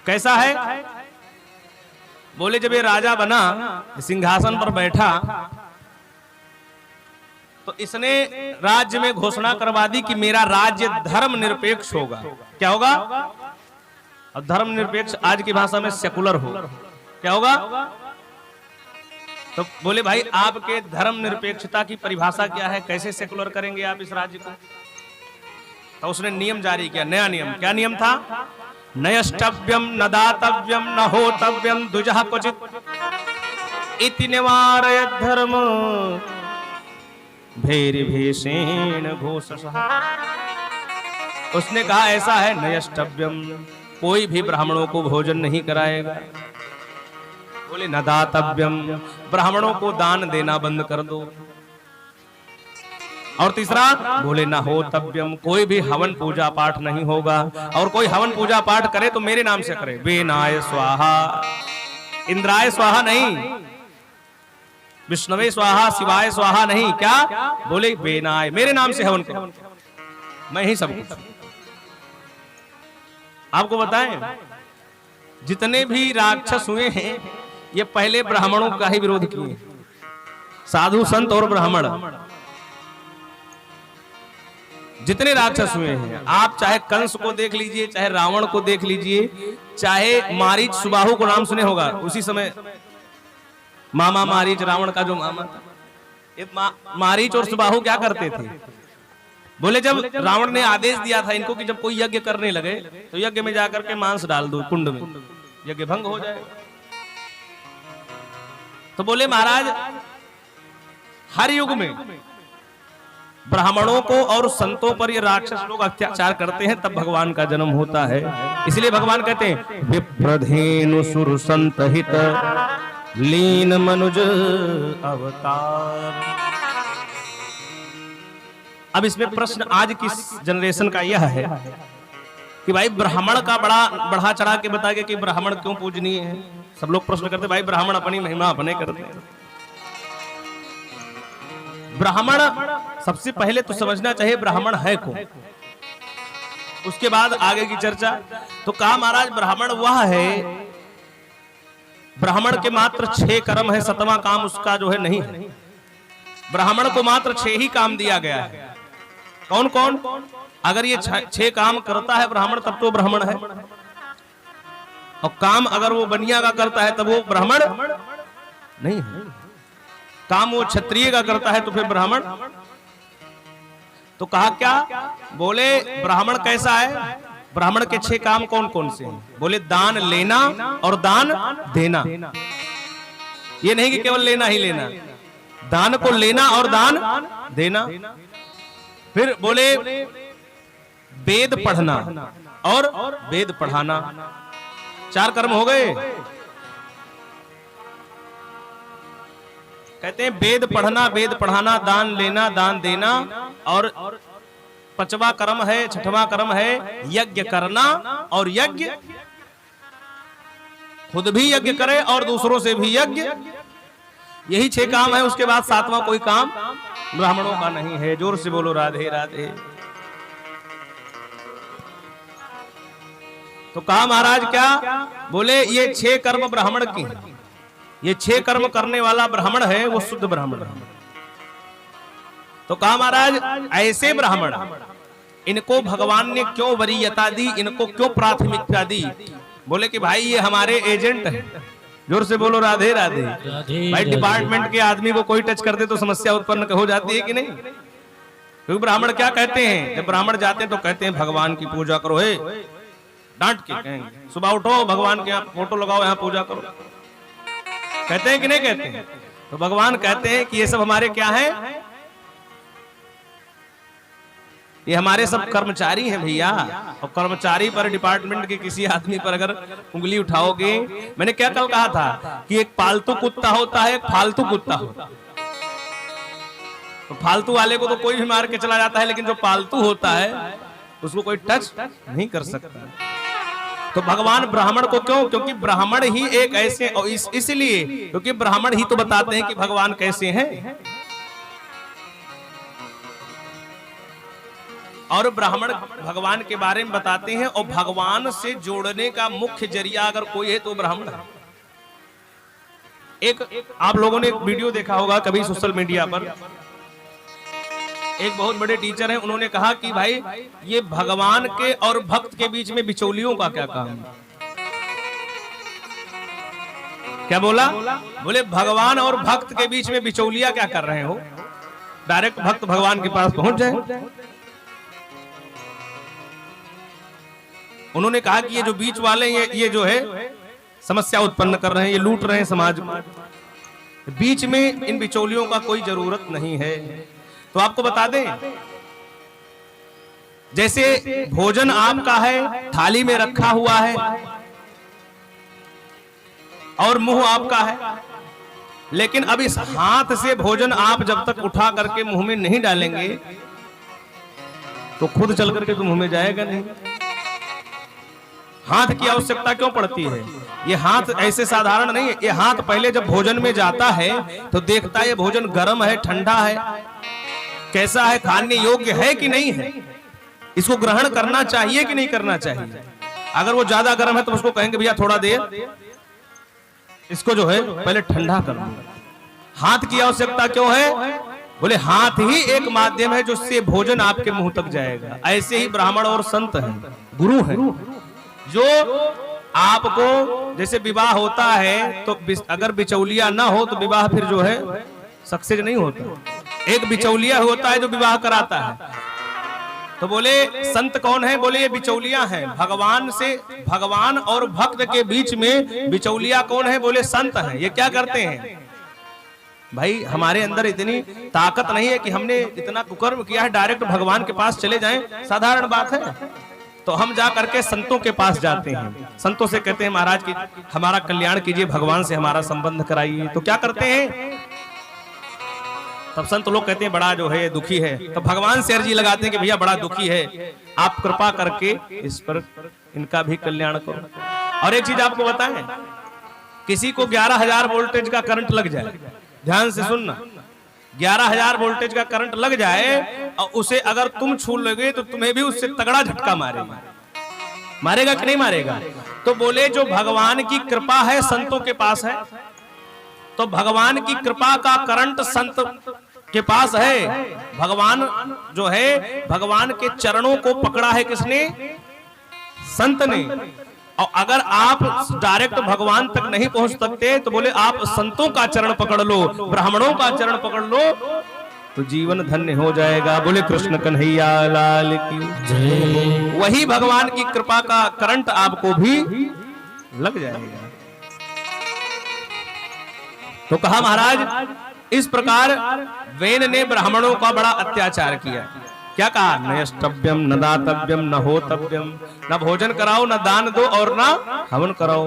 कैसा है? बोले जब ये राजा बना, सिंहासन पर बैठा, तो इसने राज्य में घोषणा करवा दी कि मेरा राज्य धर्म निरपेक्ष होगा। क्या होगा? और धर्म निरपेक्ष आज की भाषा में सेकुलर होगा। क्या होगा? तो बोले भाई आपके धर्म निरपेक्षता की परिभाषा क्या है, कैसे सेकुलर करेंगे आप इस राज्य को? तो उसने नियम जारी किया, नया नियम। क्या नियम था? नयष्टव्यम न दातव्यम न होतव्यम द्विजः क्वचित् इति निवारयत् धर्म भैर्भीषेण घोषसः। उसने कहा ऐसा है, नयष्टव्यम, कोई भी ब्राह्मणों को भोजन नहीं कराएगा। बोले न दातव्यम, ब्राह्मणों को दान देना बंद कर दो। और तीसरा बोले ना हो तव्यम, कोई भी हवन पूजा पाठ नहीं होगा, और कोई हवन पूजा पाठ करे तो मेरे नाम से करे। वेनाय स्वाहा, इंद्राय स्वाहा नहीं, विष्णुवे स्वाहा, शिवाय स्वाहा नहीं, क्या बोले वेनाय, मेरे नाम से हवन करो, मैं ही सब कुछ। आपको बताएं जितने भी राक्षस हुए हैं ये पहले ब्राह्मणों का ही विरोध किए, साधु संत और ब्राह्मण। जितने राक्षस हुए हैं, आप चाहे कंस को देख लीजिए, चाहे रावण को देख लीजिए, चाहे मारीच सुबाहु को नाम सुने होगा, उसी समय मामा मारीच, रावण का जो मामा था, मारीच और सुबाहु क्या करते थे, बोले जब रावण ने आदेश दिया था इनको कि जब कोई यज्ञ करने लगे तो यज्ञ में जाकर के मांस डाल दो कुंड में, यज्ञ भंग हो जाए। तो बोले महाराज हर युग में ब्राह्मणों को और संतों पर ये राक्षस लोग अत्याचार करते हैं, तब भगवान का जन्म होता है। इसलिए भगवान कहते हैं विप्रधेनु सुर संत हित लीन मनुज अवतार। अब इसमें प्रश्न आज की जनरेशन का यह है कि भाई ब्राह्मण का बढ़ा चढ़ा के बता के कि ब्राह्मण क्यों पूजनीय है। सब लोग प्रश्न करते भाई ब्राह्मण अपनी महिमा अपने करते हैं। ब्राह्मण सबसे पहले तो समझना चाहिए ब्राह्मण है कौन, उसके बाद आगे की चर्चा। तो कहा महाराज ब्राह्मण वह है, ब्राह्मण के मात्र 6 कर्म है, 7वां काम उसका जो है नहीं है। ब्राह्मण को मात्र 6 ही काम दिया गया है। कौन कौन? अगर ये 6 काम करता है ब्राह्मण तब तो ब्राह्मण है, और काम अगर वो बनिया का करता है तब वो ब्राह्मण नहीं है। काम वो क्षत्रिय का करता है तो फिर ब्राह्मण। तो कहा क्या? बोले ब्राह्मण कैसा है? ब्राह्मण के 6 काम कौन कौन से हैं? बोले दान लेना और दान देना। ये नहीं कि केवल लेना ही लेना, दान को लेना और दान देना। फिर बोले वेद पढ़ना और वेद पढ़ाना। 4 कर्म हो गए। कहते हैं वेद पढ़ना, वेद पढ़ाना, दान लेना, दान देना, और 5वां कर्म है, 6वां कर्म है यज्ञ करना, और यज्ञ खुद भी यज्ञ करे और दूसरों से भी यज्ञ। यही 6 काम है। उसके बाद 7वां कोई काम ब्राह्मणों का नहीं है। जोर से बोलो राधे राधे। तो कहा महाराज क्या? बोले ये 6 कर्म ब्राह्मण की है। ये 6 कर्म करने वाला ब्राह्मण है वो शुद्ध ब्राह्मण है। तो कहा महाराज ऐसे ब्राह्मण, इनको भगवान ने क्यों वरीयता दी, इनको क्यों प्राथमिकता दी? बोले कि भाई ये हमारे एजेंट है। जोर से बोलो राधे राधे। भाई डिपार्टमेंट के आदमी को कोई टच कर दे तो समस्या उत्पन्न हो जाती है कि नहीं? क्योंकि ब्राह्मण क्या कहते हैं, जब ब्राह्मण जाते हैं तो कहते हैं भगवान की पूजा करो। है डांट के कहेंगे सुबह उठो भगवान के फोटो लगाओ, यहाँ पूजा करो। कहते हैं कि नहीं कहते हैं? तो भगवान कहते हैं कि ये सब हमारे क्या है? ये हमारे सब कर्मचारी हैं भैया। और कर्मचारी पर, डिपार्टमेंट के किसी आदमी पर अगर उंगली उठाओगे, मैंने क्या कल कहा था कि एक पालतू कुत्ता होता है, एक फालतू कुत्ता होता है। तो फालतू वाले को तो कोई भी मार के चला जाता है, लेकिन जो पालतू होता है उसको कोई टच नहीं कर सकता। तो भगवान ब्राह्मण को क्यों? क्योंकि ब्राह्मण ही एक ऐसे, और इसलिए क्योंकि ब्राह्मण ही तो बताते हैं कि भगवान कैसे हैं। और ब्राह्मण भगवान के बारे में बताते हैं, और भगवान से जोड़ने का मुख्य जरिया अगर कोई है तो ब्राह्मण है। एक आप लोगों ने एक वीडियो देखा होगा कभी सोशल मीडिया पर, एक बहुत बड़े टीचर हैं, उन्होंने कहा कि भाई ये भगवान के और भक्त के बीच में बिचौलियों का क्या काम है? क्या बोला? बोले भगवान और भक्त के बीच में बिचौलिया क्या कर रहे हो? डायरेक्ट भक्त भगवान के पास पहुंच जाए। उन्होंने कहा कि ये जो बीच वाले ये जो है समस्या उत्पन्न कर रहे हैं, ये लूट रहे हैं समाज को। बीच में इन बिचौलियों का कोई जरूरत नहीं है। तो आपको बता दें, जैसे भोजन आपका है, थाली में रखा हुआ है, और मुंह आपका है, लेकिन अब इस हाथ से भोजन आप जब तक उठा करके मुंह में नहीं डालेंगे तो खुद चल करके तो मुंह में जाएगा नहीं। हाथ की आवश्यकता क्यों पड़ती है? ये हाथ ऐसे साधारण नहीं है। ये हाथ पहले जब भोजन में जाता है तो देखता है ये भोजन गर्म है, ठंडा है, कैसा है, खाने योग्य है कि नहीं है, इसको ग्रहण करना चाहिए कि नहीं करना चाहिए। अगर वो ज्यादा गर्म है तो उसको कहेंगे भैया थोड़ा देर इसको जो है पहले ठंडा कर दो। हाथ की आवश्यकता क्यों है? बोले हाथ ही एक माध्यम है जिससे भोजन आपके मुंह तक जाएगा। ऐसे ही ब्राह्मण और संत हैं, गुरु हैं, जो आपको जैसे विवाह होता है तो अगर बिचौलिया ना हो तो विवाह फिर जो है सक्सेस नहीं होता। एक बिचौलिया होता है जो विवाह कराता है। तो बोले संत कौन है? बोले ये बिचौलिया है। भगवान और भक्त के बीच में बिचौलिया कौन है? बोले संत है। ये क्या करते हैं भाई? हमारे अंदर इतनी ताकत नहीं है कि हमने इतना कुकर्म किया है डायरेक्ट भगवान के पास चले जाएं, साधारण बात है। तो हम जा करके संतों के पास जाते हैं, संतों से कहते हैं महाराज की हमारा कल्याण कीजिए, भगवान से हमारा संबंध कराइए। तो क्या करते हैं? तब संत लोग कहते हैं बड़ा जो है दुखी है। तो भगवान से अर्जी लगाते हैं कि भैया बड़ा दुखी है, आप कृपा करके इस पर इनका भी कल्याण करो। और एक चीज आपको बताएं, किसी को 11,000 वोल्टेज का करंट लग जाए, ध्यान से सुनना, 11,000 वोल्टेज का करंट लग जाए और उसे अगर तुम छू लोगे तो तुम्हें भी उससे तगड़ा झटका मारेगा। मारेगा कि नहीं मारेगा? तो बोले जो भगवान की कृपा है संतों के पास है, तो भगवान की कृपा का करंट संत के पास है। भगवान जो है भगवान के चरणों को पकड़ा है किसने? संत ने। और अगर आप डायरेक्ट भगवान तक नहीं पहुंच सकते तो बोले आप संतों का चरण पकड़ लो, ब्राह्मणों का चरण पकड़ लो तो जीवन धन्य हो जाएगा। बोले कृष्ण कन्हैया लाल की जय। वही भगवान की कृपा का करंट आपको भी लग जाएगा। तो कहा महाराज इस प्रकार वेन ने ब्राह्मणों का बड़ा अत्याचार किया। क्या कहा? न यष्टव्यम न दातव्यम न होतव्यम, न भोजन कराओ, न दान दो और न हवन कराओ।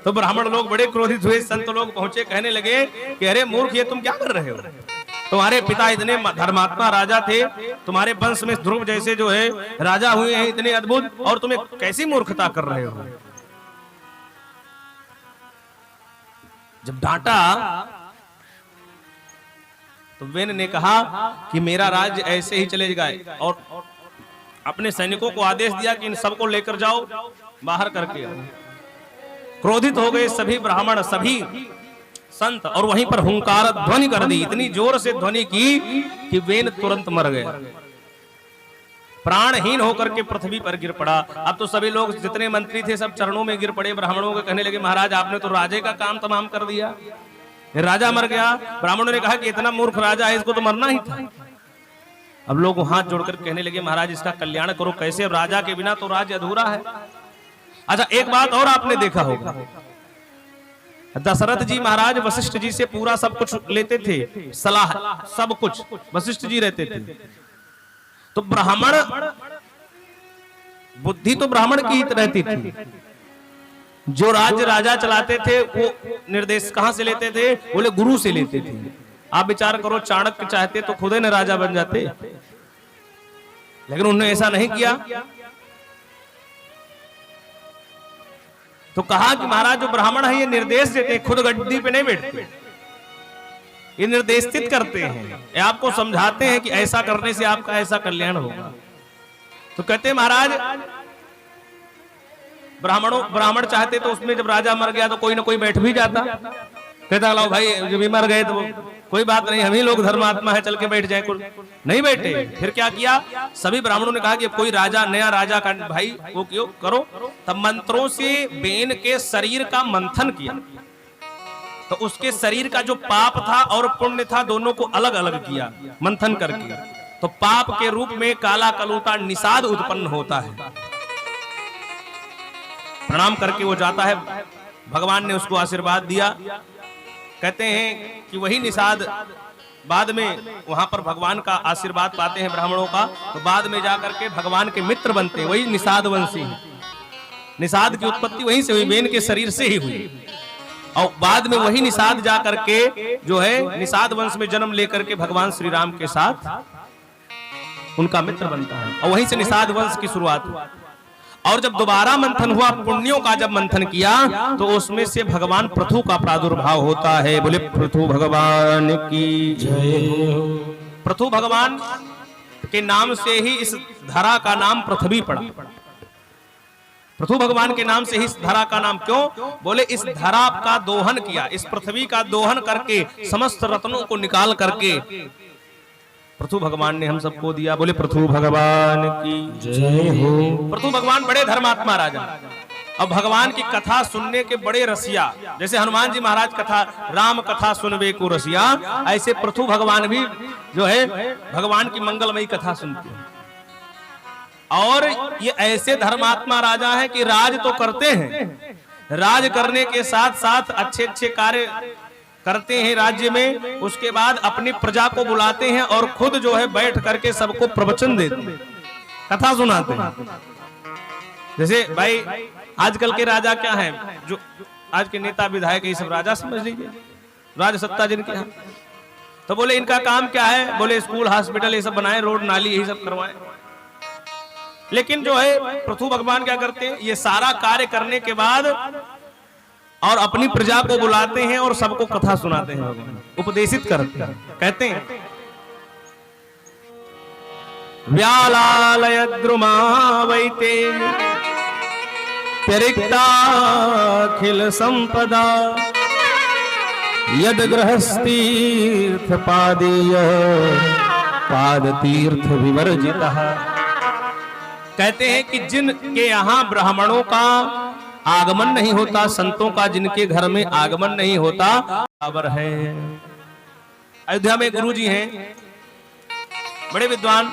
तो ब्राह्मण लोग बड़े क्रोधित हुए। संत लोग पहुंचे, कहने लगे कि अरे मूर्ख, ये तुम क्या कर रहे हो? तुम्हारे पिता इतने धर्मात्मा राजा थे, तुम्हारे वंश में ध्रुव जैसे जो है राजा हुए हैं इतने अद्भुत, और तुम्हें कैसी मूर्खता कर रहे हो? जब डांटा तो वेन ने कहा कि मेरा राज्य ऐसे ही चले गए, और अपने सैनिकों को आदेश दिया कि इन सबको लेकर जाओ, बाहर करके आओ। क्रोधित हो गए सभी ब्राह्मण, सभी संत, और वहीं पर हुंकार ध्वनि कर दी। इतनी जोर से ध्वनि की कि वेन तुरंत मर गया, प्राणहीन होकर के पृथ्वी पर गिर पड़ा। अब तो सभी लोग जितने मंत्री थे सब चरणों में गिर पड़े ब्राह्मणों के, कहने लगे महाराज आपने तो राजे का काम तमाम कर दिया, राजा मर गया। ब्राह्मणों ने कहा कि इतना मूर्ख राजा है, इसको तो मरना ही था। अब लोग हाथ जोड़कर कहने लगे महाराज इसका कल्याण करो, कैसे? राजा के बिना तो राज्य अधूरा है। अच्छा एक बात और आपने देखा होगा, दशरथ जी महाराज वशिष्ठ जी से पूरा सब कुछ लेते थे, सलाह सब कुछ वशिष्ठ जी रहते थे। तो ब्राह्मण बुद्धि तो ब्राह्मण की ही रहती थी। जो राज्य राजा चलाते थे वो निर्देश कहां से लेते थे? बोले गुरु से लेते थे। आप विचार करो, चाणक्य चाहते तो खुद ने राजा बन जाते, लेकिन उन्होंने ऐसा नहीं किया। तो कहा कि महाराज जो ब्राह्मण है ये निर्देश देते हैं, खुद गद्दी पे नहीं बैठते, ये निर्देशित करते हैं, ये आपको समझाते हैं कि ऐसा करने से आपका ऐसा कल्याण होगा। तो कहते हैं महाराज ब्राह्मण चाहते तो उसमें जब राजा मर गया तो कोई ना कोई बैठ भी जाता, कहता लो भाई जब भी मर गए तो कोई बात नहीं, हम ही लोग धर्मात्मा है, चल के बैठ जाए। नहीं बैठे। फिर क्या किया? सभी ब्राह्मणों ने कहा कि कोई राजा, नया राजा का भाई वो क्यों करो। तब मंत्रों से बेन के शरीर का मंथन किया, तो उसके शरीर का जो पाप था और पुण्य था दोनों को अलग अलग किया मंथन करके। तो पाप के रूप में काला कलूटा निषाद उत्पन्न होता है। प्रणाम करके वो जाता है, भगवान ने उसको आशीर्वाद दिया। कहते हैं कि वही निषाद बाद में वहां पर भगवान का आशीर्वाद पाते हैं ब्राह्मणों का, तो बाद में जाकर के भगवान के मित्र बनते हैं, वही निषाद वंशी। निषाद की उत्पत्ति वहीं से हुई, बेन के शरीर से ही हुई। और बाद में वही निषाद जा करके जो है निषाद वंश में जन्म लेकर के भगवान श्री राम के साथ उनका मित्र बनता है और वहीं से निषाद वंश की शुरुआत हुई। और जब दोबारा मंथन हुआ, पुण्यों का जब मंथन किया, तो उसमें से भगवान पृथु का प्रादुर्भाव होता है। बोले पृथु भगवान की जय हो। पृथु भगवान के नाम से ही इस धरा का नाम पृथ्वी पड़ा। पृथु भगवान के नाम से ही इस धरा का नाम क्यों? बोले इस धरा का दोहन किया, इस पृथ्वी का दोहन करके समस्त रत्नों को निकाल करके पृथु भगवान ने हम सबको दिया। बोले पृथु भगवान की जय हो। पृथु भगवान बड़े धर्मात्मा राजा और भगवान की कथा सुनने के बड़े रसिया। जैसे हनुमान जी महाराज कथा राम कथा सुनबे को रसिया, ऐसे पृथु भगवान भी जो है भगवान की मंगलमयी कथा सुनते हैं। और ये ऐसे धर्मात्मा राजा है कि राज तो करते हैं, राज करने के साथ साथ अच्छे अच्छे कार्य करते हैं राज्य में, उसके बाद अपनी प्रजा को बुलाते हैं और खुद जो है बैठ करके सबको प्रवचन देते हैं, कथा सुनाते हैं। जैसे भाई आजकल के राजा क्या हैं, जो आज के नेता विधायक ये सब राजा समझ लीजिए, राज सत्ता जिनके यहाँ। तो बोले इनका काम क्या है? बोले स्कूल हॉस्पिटल ये सब बनाए, रोड नाली यही सब करवाएं। लेकिन जो है पृथु भगवान क्या करते हैं, ये सारा कार्य करने के बाद और अपनी प्रजा को बुलाते हैं और सबको कथा सुनाते हैं, उपदेशित करते हैं। कहते हैं व्यालालय द्रुमावैते त्यरिक्ताखिल संपदा यद गृहस्थीर्थ पादेय पाद तीर्थ विवर्जितः। कहते हैं कि जिनके यहाँ ब्राह्मणों का आगमन नहीं होता, संतों का जिनके घर में आगमन नहीं होता, बराबर है। अयोध्या में गुरु जी हैं बड़े विद्वान,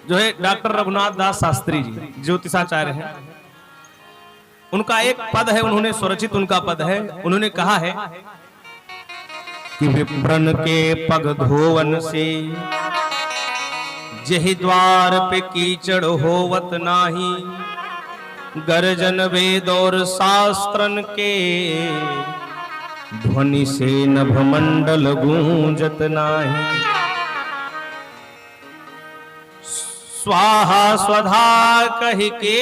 जो है डॉक्टर रघुनाथ दास शास्त्री जी, ज्योतिषाचार्य हैं। उनका एक पद है, उन्होंने स्वरचित उनका पद है। उन्होंने कहा है कि विप्रन के पग धोवन से जहि द्वार पे कीचड़ होवत नाही, गर्जन वेद और शास्त्रन के ध्वनि से नभमंडल गूंजत नाही। स्वाहा स्वधा कहि के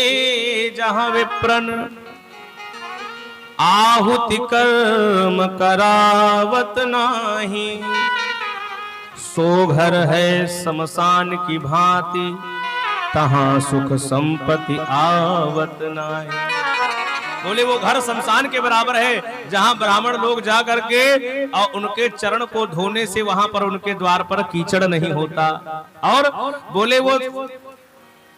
जहां विप्रन आहुति कर्म करावत नाही, सो घर है शमशान की भांति तहां सुख संपत्ति आवत नाही। बोले वो घर शमशान के बराबर है जहां ब्राह्मण लोग जा करके और उनके चरण को धोने से वहां पर उनके द्वार पर कीचड़ नहीं होता। और बोले वो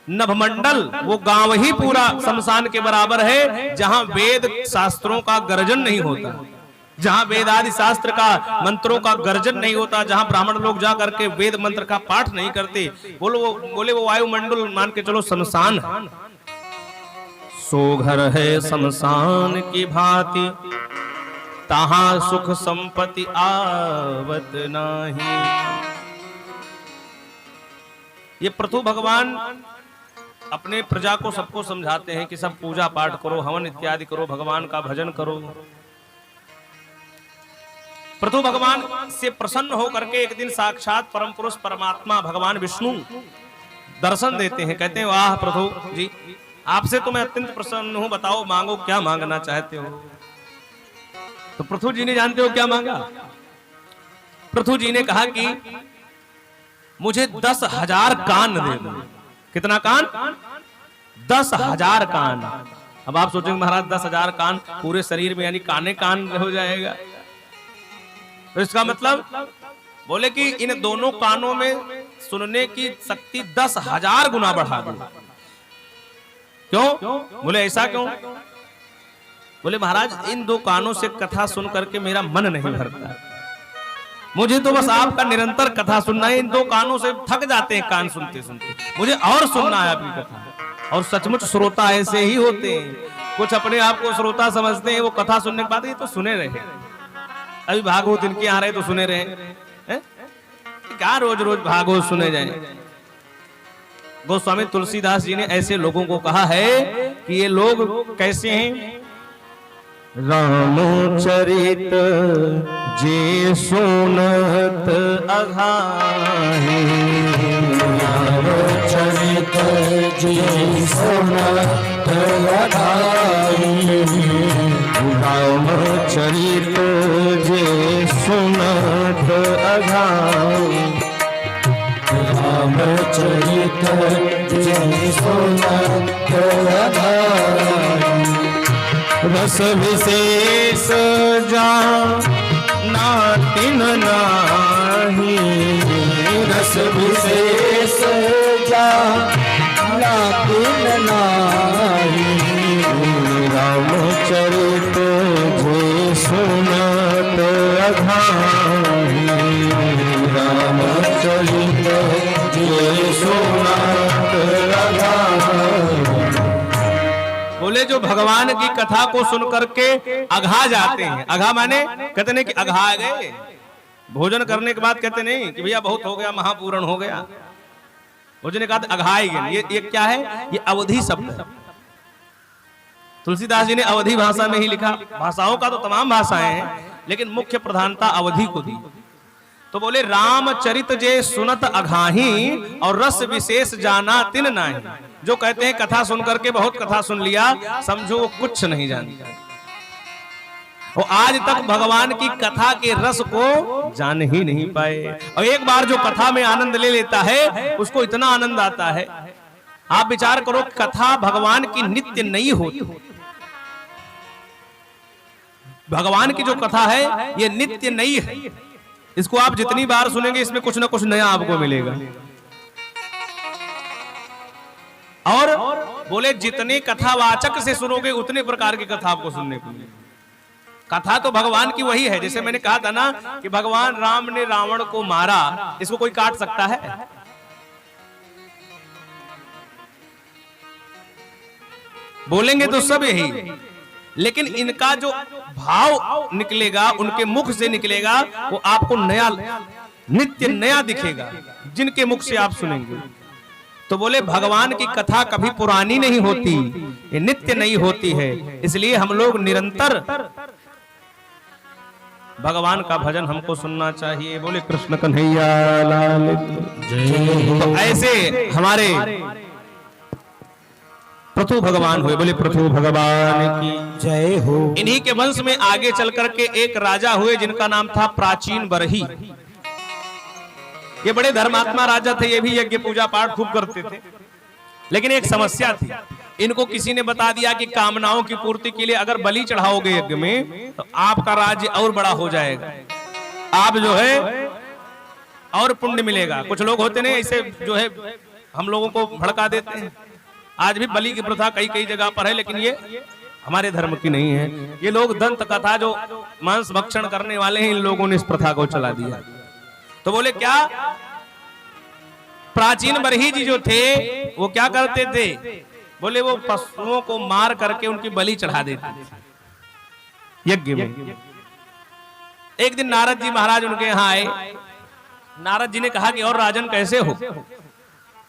नभमंडल, वो गांव ही पूरा शमशान के बराबर है जहां वेद शास्त्रों का गर्जन नहीं होता, जहां वेद आदि शास्त्र का मंत्रों का गर्जन नहीं होता, जहां ब्राह्मण लोग जा करके वेद मंत्र का पाठ नहीं करते। बोले वो वायुमंडल मान के चलो शमशान है। सो घर है शमशान की भांति तहां सुख संपत्ति आवत नहीं। ये पृथु भगवान अपने प्रजा को सबको समझाते हैं कि सब पूजा पाठ करो, हवन इत्यादि करो, भगवान का भजन करो। पृथु भगवान से प्रसन्न होकर के एक दिन साक्षात परम पुरुष परमात्मा भगवान विष्णु दर्शन देते हैं। कहते हैं वाह पृथु जी, आपसे तो मैं अत्यंत प्रसन्न हूं, बताओ मांगो क्या मांगना चाहते हो। तो पृथु जी ने जानते हो क्या मांगा? पृथु जी ने कहा कि मुझे 10,000 कान दे दो। कितना कान? 10,000 कान। अब आप सोचेंगे महाराज 10,000 कान पूरे शरीर में, यानी काने कान हो जाएगा। तो इसका मतलब बोले कि इन दोनों कानों में सुनने की शक्ति 10,000 गुना बढ़ा दो। क्यों? बोले ऐसा क्यों? बोले महाराज इन दो कानों से कथा सुन करके मेरा मन नहीं भरता, मुझे तो बस आपका निरंतर कथा सुनना है। इन दो कानों से थक जाते हैं कान सुनते सुनते, मुझे और सुनना है आपकी कथा। और सचमुच श्रोता ऐसे ही होते हैं, कुछ अपने आप को श्रोता समझते हैं, वो कथा सुनने के बाद ये तो सुने रहे, अभी भागवत इनके यहाँ रहे तो सुने रहे, क्या रोज रोज भागवत सुने जाए। गोस्वामी तुलसीदास जी ने ऐसे लोगों को कहा है कि ये लोग कैसे हैं रामचरित जे सुनत अघाहि, रामचरित जे सुनत अघाहि, रामचरित जे सुनत अघाहि, रामचरित जे सुनत अघाहि, रस विशेष जा नातिन नाही, रस विशेष जा नातिन नाही, रामचरित जे सुनत अघाहि, रामचरित जे सुनत अघाहि। बोले जो भगवान की कथा को सुन करके अघा जाते हैं, अघा माने कहते नहीं कि अघा गए, भोजन करने के बाद कहते नहीं कि भैया बहुत हो गया, महापूरण हो गया, भोजन के बाद अघाए गए। ये क्या है? ये अवधि शब्द है। तुलसीदास जी ने अवधि भाषा में ही लिखा। भाषाओं का तो तमाम भाषाएं हैं, लेकिन मुख्य प्रधानता अवधि को दी। तो बोले रामचरित जे सुनत अघाही और रस विशेष जाना तिन नाही। जो कहते हैं कथा सुन करके बहुत कथा सुन लिया, समझो वो कुछ नहीं जानता, वो आज तक भगवान की कथा के रस को जान ही नहीं पाए। और एक बार जो कथा में आनंद ले लेता है उसको इतना आनंद आता है। आप विचार करो, कथा भगवान की नित्य नहीं होती। भगवान की जो कथा है ये नित्य नहीं है। इसको आप जितनी बार सुनेंगे इसमें कुछ ना कुछ नया आपको मिलेगा। और बोले जितने कथावाचक से सुनोगे उतने प्रकार की कथा आपको सुनने को मिलेगी। कथा तो भगवान की वही है। जैसे मैंने कहा था ना कि भगवान राम ने रावण को मारा, इसको कोई काट सकता है? बोलेंगे तो सब यही, लेकिन इनका जो भाव निकलेगा, उनके मुख से निकलेगा, वो आपको नया नित्य नया दिखेगा जिनके मुख से आप सुनेंगे। तो बोले भगवान की कथा कभी पुरानी नहीं होती, ये नित्य नहीं होती है। इसलिए हम लोग निरंतर भगवान का भजन हमको सुनना चाहिए। बोले कृष्ण कन्हैया लाल की। तो ऐसे हमारे पृथु भगवान हुए। बोले पृथु भगवान की जय हो। इन्हीं के वंश में आगे चल करके एक राजा हुए जिनका नाम था प्राचीन बरही। ये बड़े धर्मात्मा राजा थे, ये भी यज्ञ पूजा पाठ खूब करते थे, लेकिन एक समस्या थी। इनको किसी ने बता दिया कि कामनाओं की पूर्ति के लिए अगर बलि चढ़ाओगे यज्ञ में तो आपका राज्य और बड़ा हो जाएगा, आप जो है और पुण्य मिलेगा। कुछ लोग होते नहीं ऐसे जो है हम लोगों को भड़का देते हैं। आज भी बलि की प्रथा कई कई जगह पर है, लेकिन ये हमारे धर्म की नहीं है। ये लोग दंत कथा जो मांस भक्षण करने वाले हैं, इन लोगों ने इस प्रथा को चला दिया। तो बोले क्या, प्राचीन बरही जी जो थे वो क्या करते थे? बोले वो पशुओं को मार करके उनकी बलि चढ़ा देते थे यज्ञ में। एक दिन नारद जी महाराज उनके यहाँ आए। नारद जी ने कहा कि और राजन कैसे हो?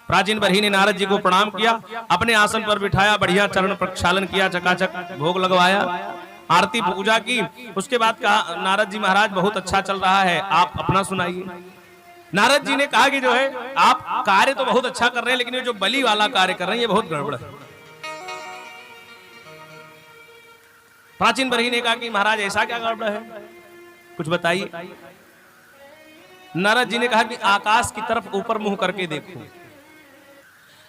प्राचीन बरही ने नारद जी को प्रणाम किया, अपने आसन पर बिठाया, बढ़िया चरण प्रक्षालन किया, चकाचक भोग लगवाया, आरती पूजा की। उसके बाद कहा नारद जी महाराज बहुत अच्छा चल रहा है, आप अपना सुनाइए। नारद जी ने कहा कि जो है आप कार्य तो बहुत अच्छा कर रहे हैं, लेकिन ये जो बलि वाला कार्य कर रहे हैं ये बहुत गड़बड़ है। प्राचीन बरही ने कहा कि महाराज ऐसा क्या गड़बड़ है, कुछ बताइए। नारद जी ने कहा कि आकाश की तरफ ऊपर मुंह करके देखो।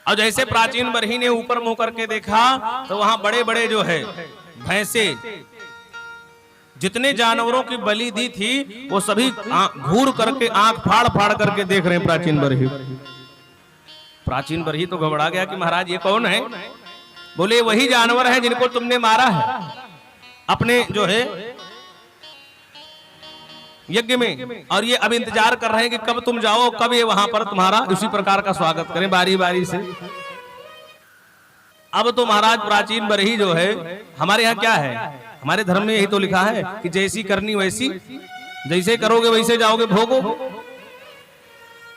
और जैसे प्राचीन बरही ने ऊपर मुंह करके देखा तो वहां बड़े बड़े जो है भैंसे, जितने जानवरों की बलि दी थी वो सभी घूर करके आंख फाड़ फाड़ करके देख रहे हैं प्राचीन बरही। प्राचीन बरही तो घबरा गया कि महाराज ये कौन है? बोले वही जानवर है जिनको तुमने मारा है अपने जो है यज्ञ में, और ये अब इंतजार कर रहे हैं कि कब तुम जाओ, कब ये वहां पर तुम्हारा उसी प्रकार का स्वागत करें बारी बारी से। अब तो महाराज प्राचीन बरही जो है, हमारे यहाँ क्या है, हमारे धर्म में यही तो लिखा है कि जैसी करनी वैसी, जैसे करोगे वैसे जाओगे भोगो।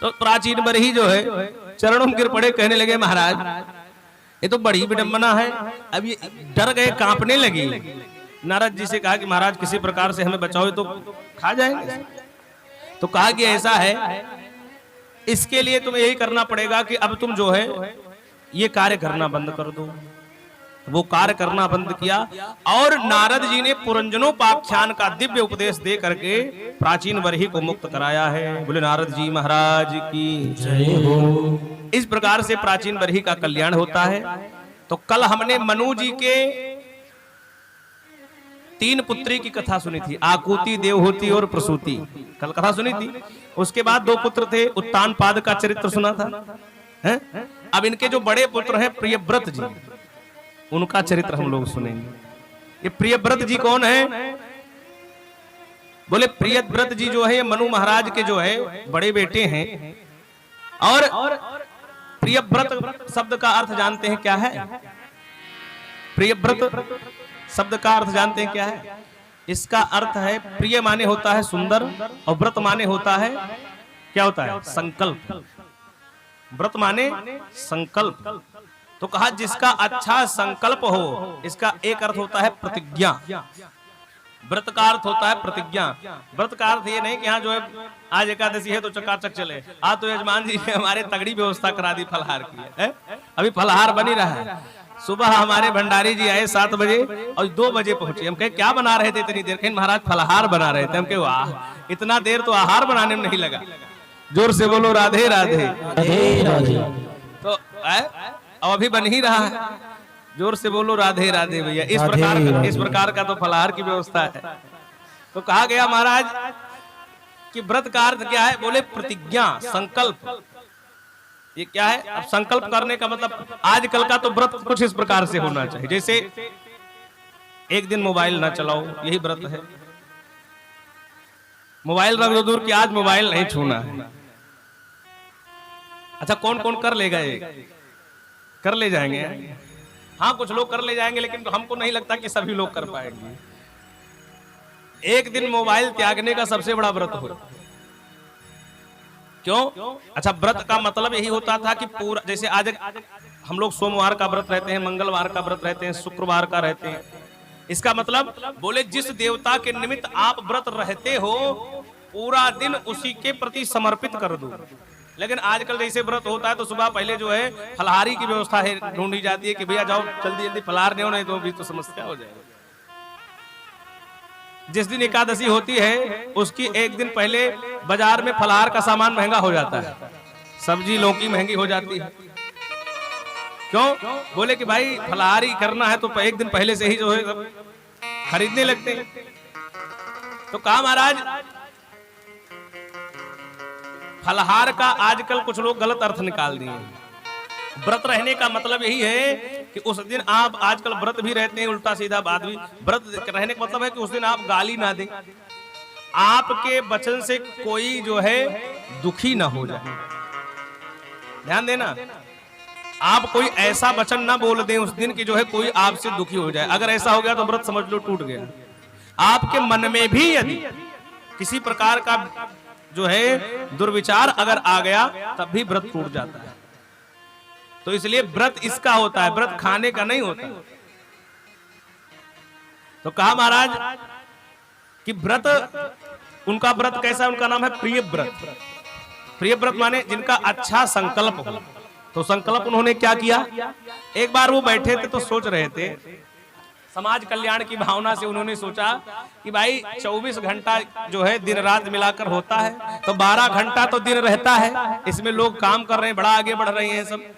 तो प्राचीन बरही जो है चरणों में गिर पड़े, कहने लगे महाराज ये तो बड़ी विडंबना है। अब ये डर गए, कांपने लगी। नारद जी से कहा कि महाराज किसी प्रकार से हमें बचाओ तो खा जाएंगे। तो कहा कि ऐसा है, इसके लिए तुम्हें यही करना पड़ेगा कि अब तुम जो है ये कार्य करना बंद कर दो। वो कार्य करना बंद किया और नारद जी ने पुरंजनोपाख्यान का दिव्य उपदेश दे करके प्राचीन बरही को मुक्त कराया है। बोले नारद जी महाराज की जय हो। इस प्रकार से प्राचीन बरही का कल्याण होता है। तो कल हमने मनु जी के 3 पुत्री की कथा सुनी थी, आकुति, देवहूति और प्रसूति। कल कथा सुनी थी। उसके बाद 2 पुत्र थे, उत्तानपाद का चरित्र सुना था है? अब इनके जो बड़े पुत्र हैं प्रियव्रत जी, उनका चरित्र हम लोग सुनेंगे। ये प्रियव्रत जी कौन है? बोले प्रियव्रत जी जो है ये मनु महाराज के जो है बड़े बेटे हैं। और प्रियव्रत शब्द का अर्थ जानते हैं क्या है? प्रियव्रत शब्द का अर्थ जानते हैं क्या है? इसका अर्थ है प्रिय माने होता है सुंदर और व्रत माने होता है क्या होता है? संकल्प। व्रत माने संकल्प। तो कहा जिसका अच्छा संकल्प हो, इसका एक अर्थ होता है प्रतिज्ञा। व्रत का अर्थ होता है प्रतिज्ञा। व्रत का अर्थ ये नहीं कि हाँ जो है आज एकादशी है तो चकाचक चले। आज तो यजमान जी ने हमारे तगड़ी व्यवस्था करा दी फलहार की है। अभी फलहार बनी रहा है। सुबह हमारे भंडारी जी आए 7 बजे और 2 बजे पहुंचे। हम कहे क्या बना रहे थे इतनी देर? कहीं महाराज फलहार बना रहे थे। हम कहे वाह, इतना देर तो आहार बनाने में नहीं लगा। जोर से बोलो राधे राधे। राधे राधे। तो अब अभी बन ही रहा है। जोर से बोलो राधे राधे भैया। इस प्रकार का तो फलहार की व्यवस्था है। तो कहा गया महाराज कि व्रत का अर्थ क्या है? बोले प्रतिज्ञा, संकल्प। ये क्या है? अब संकल्प करने का मतलब आजकल का तो व्रत कुछ इस प्रकार से होना चाहिए, जैसे एक दिन मोबाइल ना चलाओ, यही व्रत है। मोबाइल रख दो दूर कि आज मोबाइल नहीं छूना है। अच्छा कौन कौन कर लेगा? ये कर ले जाएंगे। हाँ कुछ लोग कर ले जाएंगे, लेकिन हमको नहीं लगता कि सभी लोग कर पाएंगे। एक दिन मोबाइल त्यागने का सबसे बड़ा व्रत हो। क्यों? अच्छा व्रत का मतलब यही होता था कि पूरा, जैसे आज हम लोग सोमवार का व्रत रहते हैं, मंगलवार का व्रत रहते हैं, शुक्रवार का रहते हैं। इसका मतलब बोले जिस देवता के निमित्त आप व्रत रहते हो पूरा दिन उसी के प्रति समर्पित कर दो। लेकिन आजकल जैसे व्रत होता है तो सुबह पहले जो है फलहारी की व्यवस्था है, ढूंढी जाती है कि भैया जाओ जल्दी जल्दी फलहार नहीं तो अभी तो समस्या हो जाएगी। जिस दिन एकादशी होती है उसकी एक दिन पहले बाजार में फलहार का सामान महंगा हो जाता है, सब्जी लौकी महंगी हो जाती है। क्यों? बोले कि भाई फलहारी करना है तो एक दिन पहले से ही जो है खरीदने लगते हैं। तो कहा महाराज फलहार का आजकल कुछ लोग गलत अर्थ निकाल दिए। व्रत रहने का मतलब यही है कि उस दिन आप, आजकल व्रत भी रहते हैं उल्टा सीधा बात भी, व्रत रहने का मतलब है कि उस दिन आप गाली ना दें, आपके वचन से कोई जो है दुखी ना हो जाए। ध्यान देना, आप कोई ऐसा वचन ना बोल दें उस दिन की जो है कोई आपसे दुखी हो जाए। अगर ऐसा हो गया तो व्रत समझ लो टूट गया। आपके मन में भी यदि किसी प्रकार का जो है दुर्विचार अगर आ गया तब भी व्रत टूट जाता है। तो इसलिए व्रत इसका होता है, व्रत खाने का नहीं होता। तो कहा महाराज कि व्रत, उनका व्रत कैसा? उनका नाम है प्रिय व्रत। प्रिय व्रत माने जिनका अच्छा संकल्प हो। तो संकल्प उन्होंने क्या किया? एक बार वो बैठे थे तो सोच रहे थे, समाज कल्याण की भावना से उन्होंने सोचा कि भाई 24 घंटा जो है दिन रात मिलाकर होता है तो 12 घंटा तो दिन रहता है, इसमें लोग काम कर रहे हैं, बड़ा आगे बढ़ रहे हैं सब,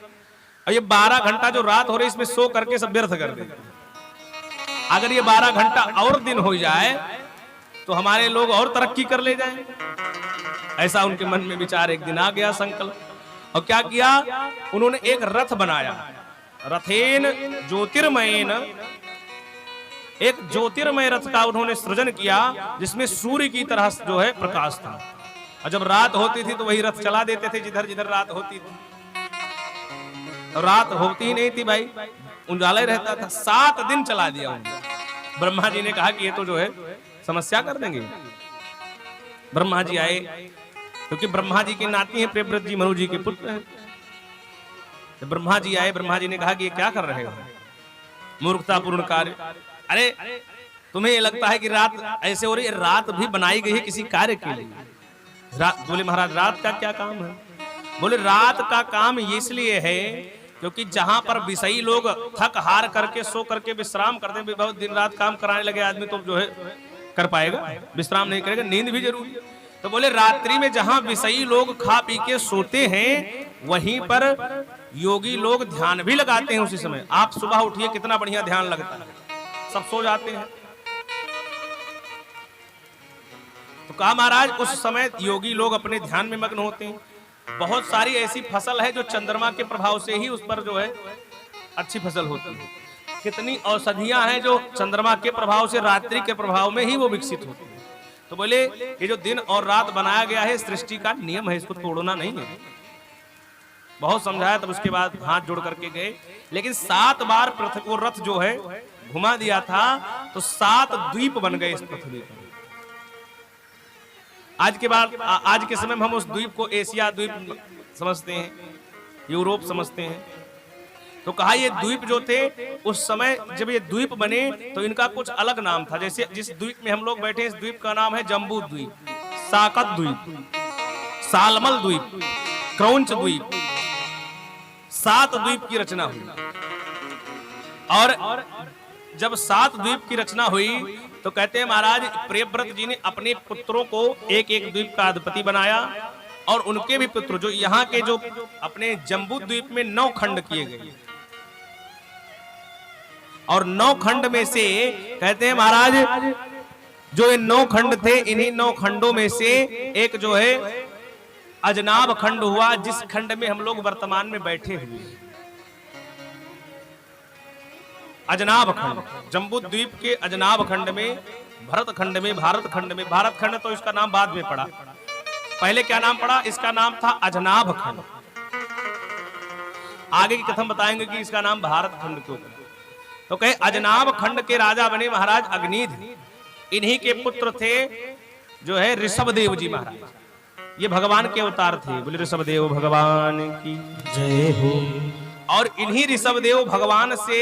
और ये 12 घंटा जो रात हो रही है इसमें सो करके सब व्यर्थ कर देते। अगर ये 12 घंटा और दिन हो जाए तो हमारे लोग और तरक्की कर ले जाएं। ऐसा उनके मन में विचार एक दिन आ गया, संकल्प। और क्या किया उन्होंने? एक रथ बनाया, रथेन ज्योतिर्मयेन, एक ज्योतिर्मय रथ का उन्होंने सृजन किया जिसमें सूर्य की तरह जो है प्रकाश था। और जब रात होती थी तो वही रथ चला देते थे जिधर जिधर रात होती थी। तो रात होती ही नहीं थी भाई, उजाला ही रहता था। 7 दिन चला दिया उन्होंने। ब्रह्मा जी ने कहा कि ये तो जो है समस्या कर देंगे। ब्रह्मा जी आए, क्योंकि ब्रह्मा जी की नाती है प्रियव्रत जी, मनु जी के पुत्र हैं। जब ब्रह्मा जी आए, ब्रह्मा जी ने कहा कि ये क्या कर रहे हो, मूर्खतापूर्ण कार्य। अरे तुम्हें ये लगता है कि रात ऐसे हो रही है, रात भी बनाई गई है किसी कार्य के लिए। बोले महाराज रात का क्या काम है? बोले रात का काम इसलिए है क्योंकि जहां पर विषयी लोग थक हार करके सो करके विश्राम करते हैं, बहुत दिन रात काम कराने लगे आदमी तो जो है कर पाएगा, विश्राम नहीं करेगा, नींद भी जरूरी है। तो बोले रात्रि में जहां विषयी लोग खा पी के सोते हैं वहीं पर योगी लोग ध्यान भी लगाते हैं उसी समय। आप सुबह उठिए कितना बढ़िया ध्यान लगता है, सब सो जाते हैं। तो कहा महाराज उस समय योगी लोग अपने ध्यान में मग्न होते हैं। बहुत सारी ऐसी फसल है जो चंद्रमा के प्रभाव से ही उस पर जो है अच्छी फसल होती है। कितनी औषधियां हैं जो चंद्रमा के प्रभाव से, रात्रि के प्रभाव में ही वो विकसित होती है। तो बोले ये जो दिन और रात बनाया गया है सृष्टि का नियम है, इसको तोड़ना नहीं है। बहुत समझाया, तब उसके बाद हाथ जोड़ करके गए। लेकिन 7 बार पृथ्वी को रथ जो है घुमा दिया था तो 7 द्वीप बन गए इस पृथ्वी पर। आज के समय में हम उस द्वीप को एशिया द्वीप समझते हैं, यूरोप समझते हैं। तो कहा ये द्वीप जो थे उस समय जब ये द्वीप बने तो इनका कुछ अलग नाम था। जैसे जिस द्वीप में हम लोग बैठे इस द्वीप का नाम है जम्बू द्वीप, साकत द्वीप, सालमल द्वीप, क्रौंच द्वीप। 7 द्वीप की रचना हुई। और जब 7 द्वीप की रचना हुई तो कहते हैं महाराज प्रियव्रत जी ने अपने पुत्रों को एक एक द्वीप का अधिपति बनाया और उनके भी पुत्र जो यहाँ के जो अपने जम्बू द्वीप में 9 खंड किए गए। और 9 खंड में से कहते हैं महाराज जो ये 9 खंड थे, इन्हीं 9 खंडों में से एक जो है अजनाब खंड हुआ, जिस खंड में हम लोग वर्तमान में बैठे हुए। अजनाब खंड, जम्बू द्वीप के अजनाब खंड में, भरत खंड में, भारत खंड में। भारत खंड तो इसका नाम बाद में पड़ा, पहले क्या नाम पड़ा? इसका नाम था अजनाब खंड। आगे की कथन बताएंगे कि इसका नाम भारत खंड क्यों पड़ा। तो कहे अजनाब खंड के राजा बने महाराज अग्निध। इन्हीं के पुत्र थे जो है ऋषभदेव जी महाराज। ये भगवान के अवतार थे। बोले ऋषभदेव भगवान की जय हो। और इन्हीं ऋषभदेव भगवान से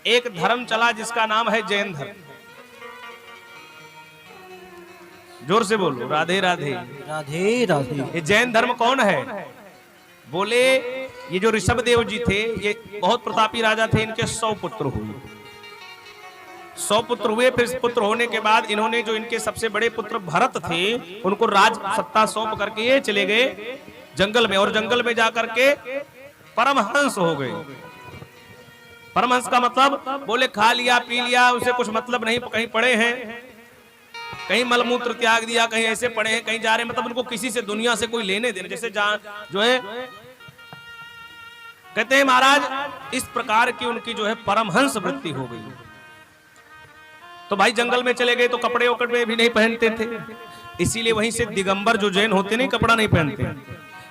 एक धर्म चला जिसका नाम है जैन धर्म। जोर से बोलो राधे राधे। राधे राधे। ये जैन धर्म कौन है? बोले ये जो ऋषभदेव जी थे ये बहुत प्रतापी राजा थे। इनके 100 पुत्र हुए। 100 पुत्र हुए। फिर पुत्र होने के बाद इन्होंने जो इनके सबसे बड़े पुत्र भरत थे उनको राज सत्ता सौंप करके ये चले गए जंगल में। और जंगल में जाकर के परमहंस हो गए। परमहंस का मतलब बोले खा लिया पी लिया, उसे कुछ मतलब नहीं, कहीं पड़े हैं, कहीं मलमूत्र त्याग दिया, कहीं ऐसे पड़े हैं, कहीं जा रहे हैं, मतलब उनको किसी से दुनिया से कोई लेने देने, जैसे जो है कहते हैं महाराज इस प्रकार की उनकी जो है परमहंस वृत्ति हो गई। तो भाई जंगल में चले गए तो कपड़े वकड़े भी नहीं पहनते थे, इसीलिए वहीं से दिगंबर जो जैन होते नहीं कपड़ा नहीं पहनते।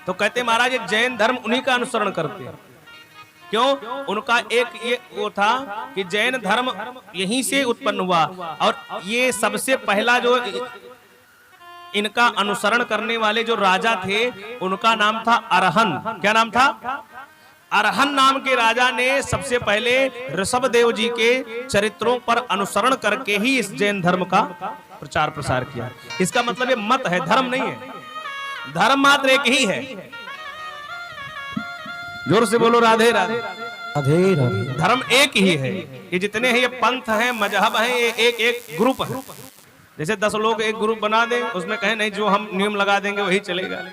तो कहते महाराज ये जैन धर्म उन्हीं का अनुसरण करते हैं। क्यों? उनका एक ये वो था कि जैन धर्म यहीं से उत्पन्न हुआ। और ये सबसे पहला जो इनका अनुसरण करने वाले जो राजा थे उनका नाम था अरहन। क्या नाम था? अरहन नाम के राजा ने सबसे पहले ऋषभदेव जी के चरित्रों पर अनुसरण करके ही इस जैन धर्म का प्रचार प्रसार किया। इसका मतलब ये मत है, धर्म नहीं है। धर्म मात्र एक ही है। जोर से बोलो राधे राधे। राधे राधे। धर्म एक ही है। ये जितने हैं ये पंथ हैं, मजहब हैं, ये एक एक ग्रुप है। जैसे 10 लोग एक ग्रुप बना दें, उसमें कहें नहीं जो हम नियम लगा देंगे वही चलेगा।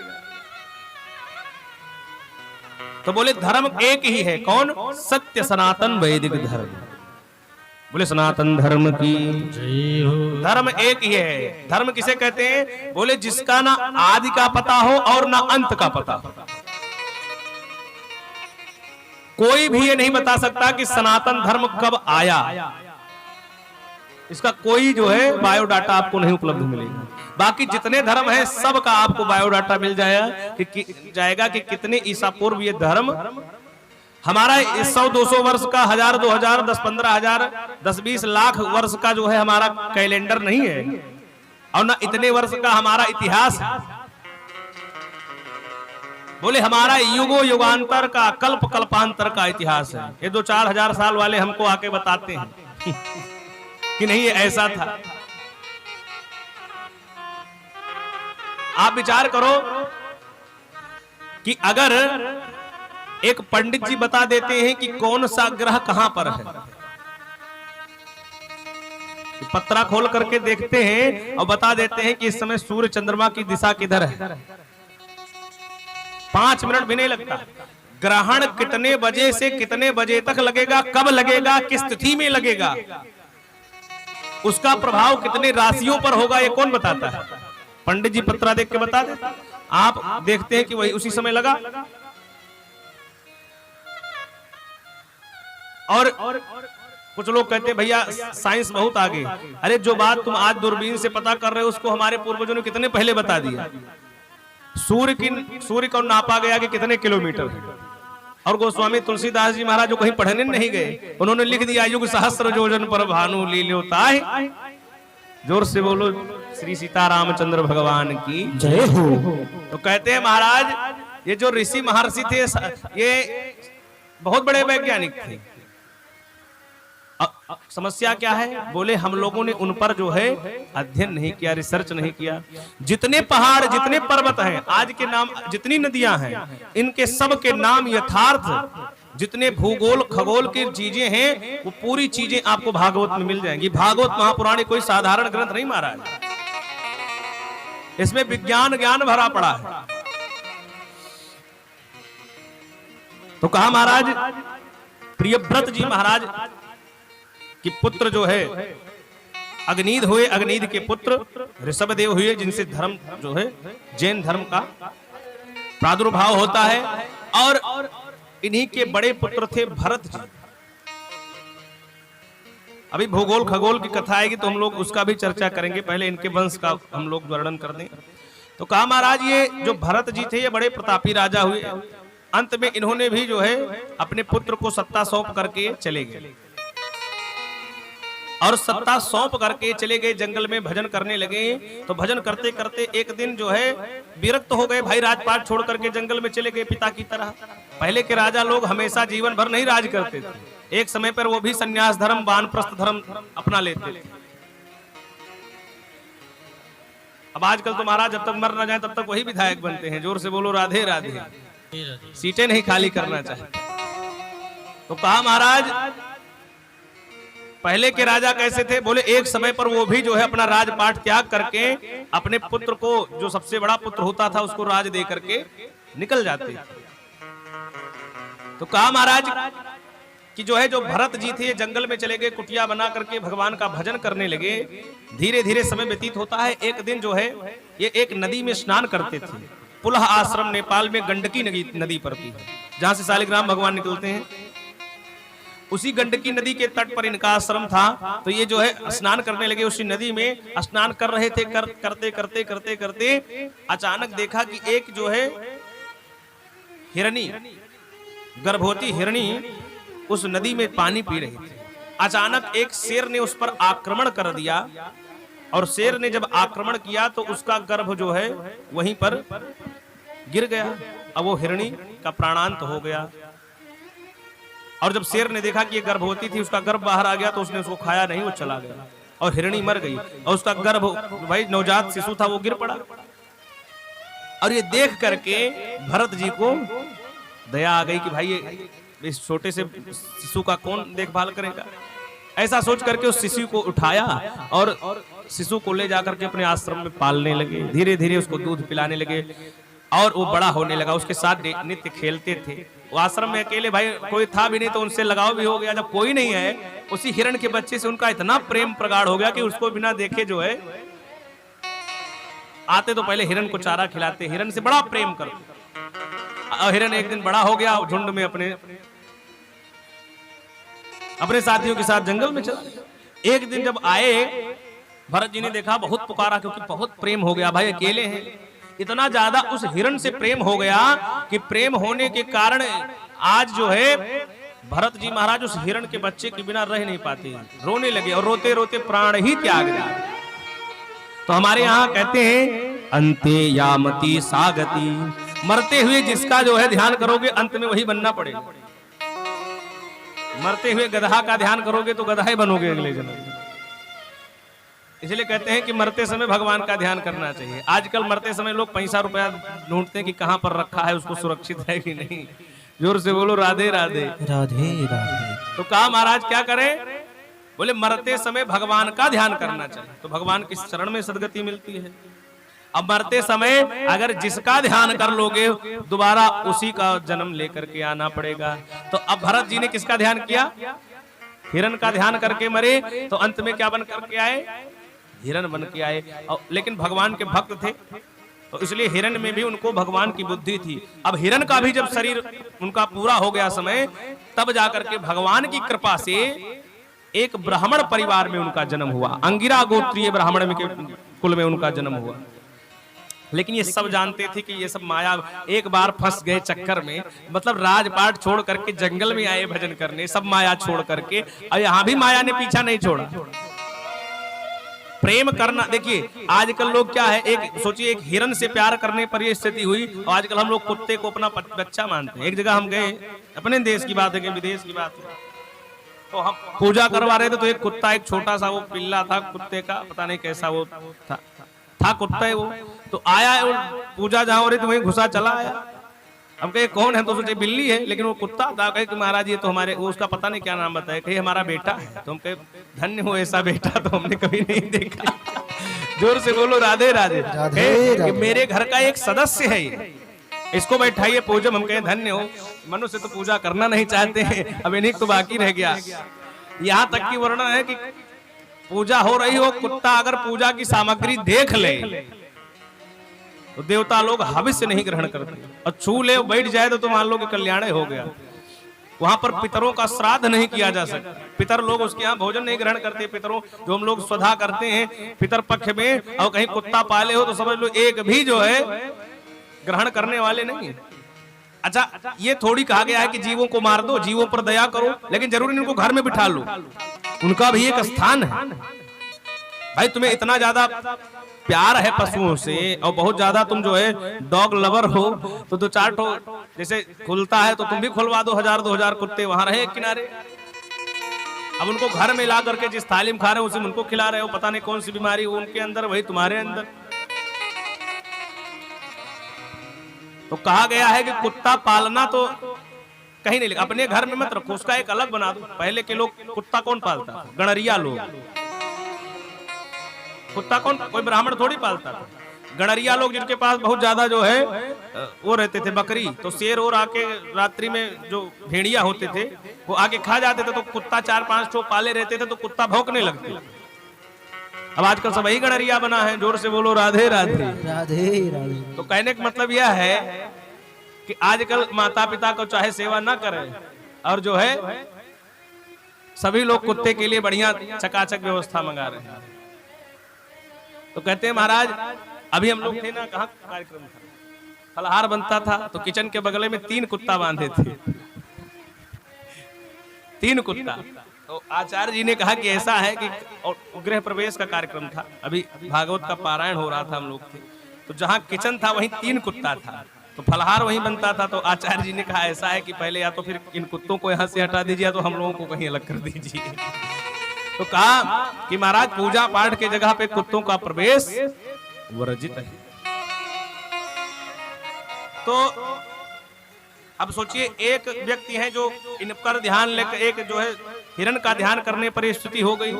तो बोले धर्म एक ही है। कौन? सत्य सनातन वैदिक धर्म। बोले सनातन धर्म की जय हो। धर्म एक ही है। धर्म किसे कहते हैं? बोले जिसका ना आदि का पता हो और ना अंत का पता हो। कोई भी ये नहीं बता सकता कि सनातन धर्म कब आया। इसका कोई जो है बायोडाटा आपको नहीं उपलब्ध मिलेगा। बाकी जितने धर्म हैं सबका आपको बायोडाटा मिल जाएगा कि कितने ईसा पूर्व ये धर्म हमारा 100-200 वर्ष का, 1000, 2000, 10-15,000, 10-20 लाख वर्ष का जो है हमारा कैलेंडर नहीं है, और ना इतने वर्ष का हमारा इतिहास है। बोले हमारा युगो युगांतर का, कल्प कल्पांतर का इतिहास है। ये 2-4 हजार साल वाले हमको आके बताते हैं कि नहीं ये ऐसा था। आप विचार करो कि अगर एक पंडित जी बता देते हैं कि कौन सा ग्रह कहां पर है, पत्रा खोल करके देखते हैं और बता देते हैं कि इस समय सूर्य चंद्रमा की दिशा किधर है, 5 मिनट भी नहीं लगता। ग्रहण कितने बजे से कितने बजे तक लगेगा, कब लगेगा, किस तिथि में लगेगा, उसका प्रभाव कितने राशियों पर होगा, ये कौन बताता है? पंडित जी पत्रा देख के बता देते। आप देखते हैं कि वही उसी समय लगा। और कुछ लोग कहते हैं भैया साइंस बहुत आगे। अरे जो बात तुम आज दूरबीन से पता कर रहे हो उसको हमारे पूर्वजों ने कितने पहले बता दिया। सूर्य को नापा गया कि कितने किलोमीटर है, और गोस्वामी तुलसीदास जी महाराज जो कहीं पढ़ने नहीं गए, उन्होंने लिख दिया युग सहस्र योजन पर भानु लील्योताय। जोर से बोलो श्री सीतारामचंद्र भगवान की जय हो। तो कहते हैं महाराज ये जो ऋषि महर्षि थे ये बहुत बड़े वैज्ञानिक थे। समस्या क्या है? बोले हम लोगों ने उन पर जो है अध्ययन नहीं किया, रिसर्च नहीं किया। जितने पहाड़, जितने पर्वत हैं, आज के नाम, जितनी नदियां हैं, इनके सब के नाम यथार्थ, जितने भूगोल खगोल की चीजें हैं वो पूरी चीजें आपको भागवत में मिल जाएंगी। भागवत महापुराण कोई साधारण ग्रंथ नहीं मारा है, इसमें विज्ञान ज्ञान भरा पड़ा है। तो कहा महाराज प्रियव्रत जी महाराज कि पुत्र जो है अग्निद हुए, अग्निद के पुत्र ऋषभदेव हुए, जिनसे धर्म जो है जैन धर्म का प्रादुर्भाव होता है। और इन्हीं के बड़े पुत्र थे भरत जी। अभी भूगोल खगोल की कथा आएगी तो हम लोग उसका भी चर्चा करेंगे, पहले इनके वंश का हम लोग वर्णन कर दें। तो कहा महाराज ये जो भरत जी थे ये बड़े प्रतापी राजा हुए। अंत में इन्होंने भी जो है अपने पुत्र को सत्ता सौंप करके चले गए, और सत्ता सौंप करके चले गए, जंगल में भजन करने लगे। तो भजन करते करते एक दिन जो है विरक्त हो गए, भाई राजपाट छोड़ करके जंगल में चले गए पिता की तरह। पहले के राजा लोग हमेशा जीवन भर नहीं राज करते थे, एक समय पर वो भी संन्यास धर्म, वानप्रस्थ धर्म अपना लेते थे। अब आजकल तो महाराज जब तक मर ना जाए तब तक वही विधायक बनते हैं। जोर से बोलो राधे राधे। सीटें नहीं खाली करना चाहते। तो कहा महाराज पहले के राजा कैसे थे? बोले एक समय पर वो भी जो है अपना राजपाट त्याग करके अपने पुत्र को, जो सबसे बड़ा पुत्र होता था, उसको राज दे करके निकल जाते। तो कहा महाराज कि जो है जो भरत जी थे जंगल में चले गए, कुटिया बना करके भगवान का भजन करने लगे। धीरे धीरे समय व्यतीत होता है। एक दिन जो है ये एक नदी में स्नान करते थे। पुलह आश्रम नेपाल में गंडकी नदी पड़ती है, जहां से शालिग्राम भगवान निकलते हैं। उसी गंडकी नदी के तट पर इनका आश्रम था। तो ये जो है स्नान करने लगे, उसी नदी में स्नान कर रहे थे। करते करते करते करते अचानक देखा कि एक जो है हिरणी, गर्भवती हिरणी उस नदी में पानी पी रही थी। अचानक एक शेर ने उस पर आक्रमण कर दिया, और शेर ने जब आक्रमण किया तो उसका गर्भ जो है वहीं पर गिर गया। अब वो हिरणी का प्राणांत हो गया। और जब शेर ने देखा कि ये गर्भवती थी, उसका गर्भ बाहर आ गया, तो उसने उसको खाया नहीं, वो चला गया और हिरणी मर गई। और उसका गर्भ, भाई नवजात शिशु था, वो गिर पड़ा। और ये देख करके भरत जी को दया आ गई कि भाई ये इस छोटे से शिशु का कौन देखभाल करेगा। ऐसा सोच करके उस शिशु को उठाया और शिशु को ले जाकर के अपने आश्रम में पालने लगे। धीरे धीरे उसको दूध पिलाने लगे और वो बड़ा होने लगा। उसके साथ नित्य खेलते थे। वो आश्रम में अकेले, भाई कोई था भी नहीं तो उनसे लगाव भी हो गया। जब कोई नहीं है, उसी हिरण के बच्चे से उनका इतना प्रेम प्रगाढ़ हो गया कि उसको बिना देखे जो है आते तो पहले हिरण को चारा खिलाते, हिरण से बड़ा प्रेम करते। और हिरण एक दिन बड़ा हो गया, झुंड में अपने साथियों के साथ जंगल में चला गया। एक दिन जब आए, भरत जी ने देखा, बहुत पुकारा, क्योंकि बहुत प्रेम हो गया। भाई अकेले हैं, इतना ज्यादा उस हिरण से प्रेम हो गया कि प्रेम होने के कारण आज जो है भरत जी महाराज उस हिरण के बच्चे के बिना रह नहीं पाते, रोने लगे और रोते रोते प्राण ही त्याग दिए। तो हमारे यहाँ कहते हैं अंते यामती सागति, मरते हुए जिसका जो है ध्यान करोगे अंत में वही बनना पड़ेगा। मरते हुए गधा का ध्यान करोगे तो गधा ही बनोगे अगले जन्म में। इसलिए कहते हैं कि मरते समय भगवान का ध्यान करना चाहिए। आजकल मरते समय लोग पैसा रुपया ढूंढते हैं कि कहाँ पर रखा है, उसको सुरक्षित है कि नहीं। जोर से बोलो राधे राधे। राधे राधे। तो कहा महाराज क्या करें? बोले मरते समय भगवान का ध्यान करना चाहिए, तो भगवान की शरण में सदगति मिलती है। अब मरते समय अगर जिसका ध्यान कर लोगे दोबारा उसी का जन्म लेकर के आना पड़ेगा। तो अब भरत जी ने किसका ध्यान किया? हिरण का ध्यान करके मरे, तो अंत में क्या बन करके आए? हिरण बन के आए। लेकिन भगवान के भक्त थे, तो इसलिए हिरण में भी उनको भगवान की बुद्धि थी। अब हिरण का भी जब शरीर उनका पूरा हो गया समय, तब जाकर के भगवान की कृपा से एक ब्राह्मण परिवार में उनका जन्म हुआ। अंगिरा गोत्रीय ब्राह्मण में के कुल में उनका जन्म हुआ। लेकिन ये सब जानते थे कि ये सब माया, एक बार फंस गए चक्कर में, मतलब राजपाट छोड़ करके जंगल में आए भजन करने, सब माया छोड़ करके, और यहां भी माया ने पीछा नहीं छोड़ा। प्रेम करना, देखिए आजकल लोग क्या है, एक सोचिए एक हिरण से प्यार करने पर ये स्थिति हुई, और आजकल हम लोग कुत्ते को अपना बच्चा मानते हैं। एक जगह हम गए, अपने देश की बात है कि विदेश की बात है, तो हम पूजा करवा रहे थे, तो एक कुत्ता, एक छोटा सा वो पिल्ला था कुत्ते का, पता नहीं कैसा वो था कुत्ता है वो, तो आया वो पूजा जहां हो रही थी वहीं घुसा चला आया। हम कहे कौन है, तो सोचे बिल्ली है, लेकिन वो कुत्ता था। कहे कि महाराज ये तो हमारे, वो उसका पता नहीं क्या नाम बताया, कहे हमारा बेटा है। तो हम कहे धन्य हो ऐसा बेटा, तो हमने कभी नहीं देखा। जोर से बोलो राधे राधे। राधे मेरे घर का एक सदस्य है ये, इसको बैठाइए पूजम। हम कहे धन्य हो, मनुष्य तो पूजा करना नहीं चाहते हैं, अब इन्हीं तो बाकी रह गया। यहाँ तक की वर्णन है कि पूजा हो रही हो, कुत्ता अगर पूजा की सामग्री देख ले तो देवता लोग हविष्य नहीं ग्रहण करते, और छू ले बैठ जाए तो मान लो कि कल्याण हो गया। वहां पर पितरों का श्राद्ध नहीं किया जा सकता, पितर लोग उसके यहाँ भोजन नहीं ग्रहण करते। पितरों जो हम लोग स्वधा करते हैं पितर पक्ष में, और कहीं कुत्ता पाले हो तो समझ लो एक भी जो है ग्रहण करने वाले नहीं। अच्छा, ये थोड़ी कहा गया है कि जीवों को मार दो, जीवों पर दया करो, लेकिन जरूरी उनको घर में बिठा लो, उनका भी एक स्थान है। भाई तुम्हें इतना ज्यादा प्यार है पशुओं से, और बहुत ज्यादा तुम जो है डॉग लवर हो, तो दो चार ठो जैसे खुलता है तो तुम भी खुलवा दो, 1000-2000 कुत्ते वहां रहे किनारे। अब उनको घर में ला करके जिस थाली में खा रहे हो उसी में उनको खिला रहे हो, पता नहीं कौन सी बीमारी हो उनके अंदर, वही तुम्हारे अंदर। तो कहा गया है कि कुत्ता पालना तो कहीं नहीं, अपने घर में मत रखो, उसका एक अलग बना दो। पहले के लोग कुत्ता कौन पालता था? गणरिया लोग। कुत्ता कौन, कोई ब्राह्मण थोड़ी पालता था। गणरिया लोग जिनके पास बहुत ज्यादा जो है वो रहते थे बकरी, तो शेर और आके रात्रि में जो भेड़िया होते थे वो आके खा जाते थे, तो कुत्ता 4-5 ठो पाले रहते थे, तो कुत्ता भौंकने लगते। अब आजकल सब वही गणरिया बना है। जोर से बोलो राधे राधे। राधे राधे। तो कहने का मतलब यह है कि आजकल माता पिता को चाहे सेवा ना करें, और जो है सभी लोग कुत्ते के लिए बढ़िया चकाचक व्यवस्था मंगा रहे हैं। तो कहते हैं महाराज अभी हम लोग थे ना, कहाँ कार्यक्रम था, फलहार बनता था, तो किचन के बगल में 3 कुत्ता बांधे थे, 3 कुत्ता। तो आचार्य जी ने कहा कि ऐसा है कि, और गृह प्रवेश का कार्यक्रम था, अभी भागवत का पारायण हो रहा था, हम लोग थे, तो जहाँ किचन था वहीं 3 कुत्ता था, तो फलहार वहीं बनता था। तो आचार्य जी ने कहा ऐसा है कि पहले या तो फिर इन कुत्तों को यहाँ से हटा दीजिए, तो हम लोगों को कहीं अलग कर दीजिए। तो कहा कि महाराज पूजा पाठ के जगह पे कुत्तों का प्रवेश वर्जित है। तो अब सोचिए एक व्यक्ति है जो इन पर ध्यान लेकर, एक जो है हिरण का ध्यान करने पर स्थिति हो गई।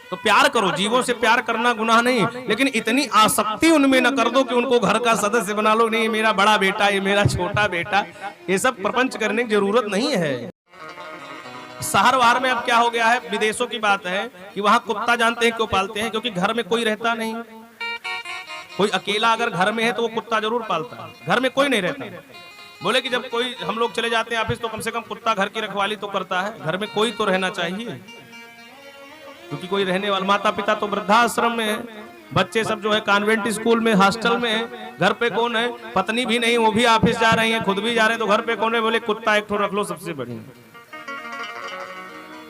तो प्यार करो, जीवों से प्यार करना गुनाह नहीं, लेकिन इतनी आसक्ति उनमें न कर दो कि उनको घर का सदस्य बना लो। नहीं ये मेरा बड़ा बेटा, ये मेरा छोटा बेटा, ये सब प्रपंच करने की जरूरत नहीं है। शहर वार में अब क्या हो गया है, विदेशों की बात है कि वहां कुत्ता जानते हैं क्यों पालते हैं, क्योंकि घर में कोई रहता नहीं। कोई अकेला अगर घर में है तो वो कुत्ता जरूर पालता है, घर में कोई नहीं रहता। बोले कि जब कोई हम लोग चले जाते हैं ऑफिस, तो कम से कम कुत्ता घर की रखवाली तो करता है, घर में कोई तो रहना चाहिए, क्योंकि कोई रहने वाला। माता पिता तो वृद्धाश्रम में है, बच्चे सब जो है कॉन्वेंट स्कूल में, हॉस्टल में है, घर पे कौन है? पत्नी भी नहीं, वो भी ऑफिस जा रही है, खुद भी जा रहे हैं, तो घर पे कौन है? बोले कुत्ता एक ठो रख लो, सबसे बढ़िया।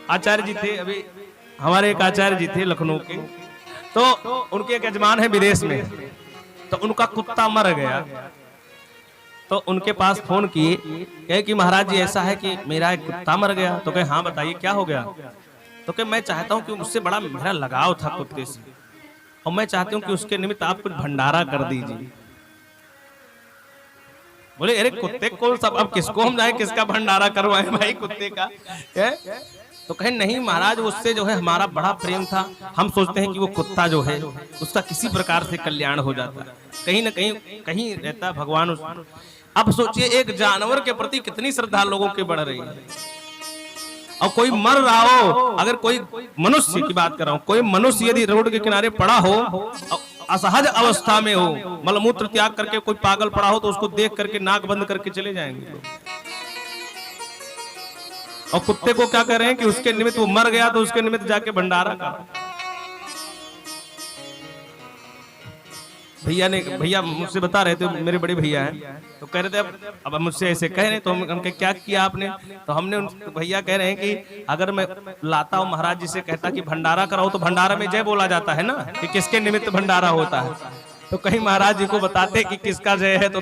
आचार्य जी थे, अभी हमारे एक आचार्य जी थे लखनऊ के, तो उनके एक यजमान है विदेश में, तो उनका कुत्ता मर गया। तो उनके पास फोन किए, कहे कि महाराज जी ऐसा है कि मेरा एक कुत्ता मर गया। तो कहे हाँ बताइए क्या हो गया? तो कि मैं चाहता हूं कि उससे बड़ा मेरा लगाव था कुत्ते से, और मैं चाहती हूं कि उसके निमित्त आप कुछ भंडारा कर दीजिए। बोले अरे कुत्ते को सब, अब किसको हम जाए किसका भंडारा करवाएं भाई कुत्ते का है? तो कहे नहीं महाराज, उससे जो है हमारा बड़ा प्रेम था, हम सोचते हैं कि वो कुत्ता जो है उसका किसी प्रकार से कल्याण हो जाता है, कहीं ना कहीं रहता भगवान उस। अब सोचिए एक जानवर के प्रति कितनी श्रद्धा लोगों की बढ़ रही है। और कोई मर रहा हो, अगर कोई मनुष्य की बात कर रहा हूं, कोई मनुष्य यदि रोड के किनारे पड़ा हो, असहज अवस्था में हो, मलमूत्र त्याग करके कोई पागल पड़ा हो, तो उसको देख करके नाक बंद करके चले जाएंगे लोग। और कुत्ते को क्या कर रहे हैं कि उसके निमित्त वो मर गया तो उसके निमित्त जाके भंडारा करो। भैया मुझसे बता रहे थे, मेरे बड़े भैया हैं, तो कह रहे थे अब मुझसे ऐसे कह रहे हैं, तो हम क्या किया आपने? तो हमने भैया कह रहे हैं कि अगर मैं लाता हूँ महाराज जी से कहता कि भंडारा कराओ, तो भंडारा में जय बोला जाता है ना, कि किसके निमित्त भंडारा होता है। तो कहीं महाराज जी को बताते कि किसका जय है, तो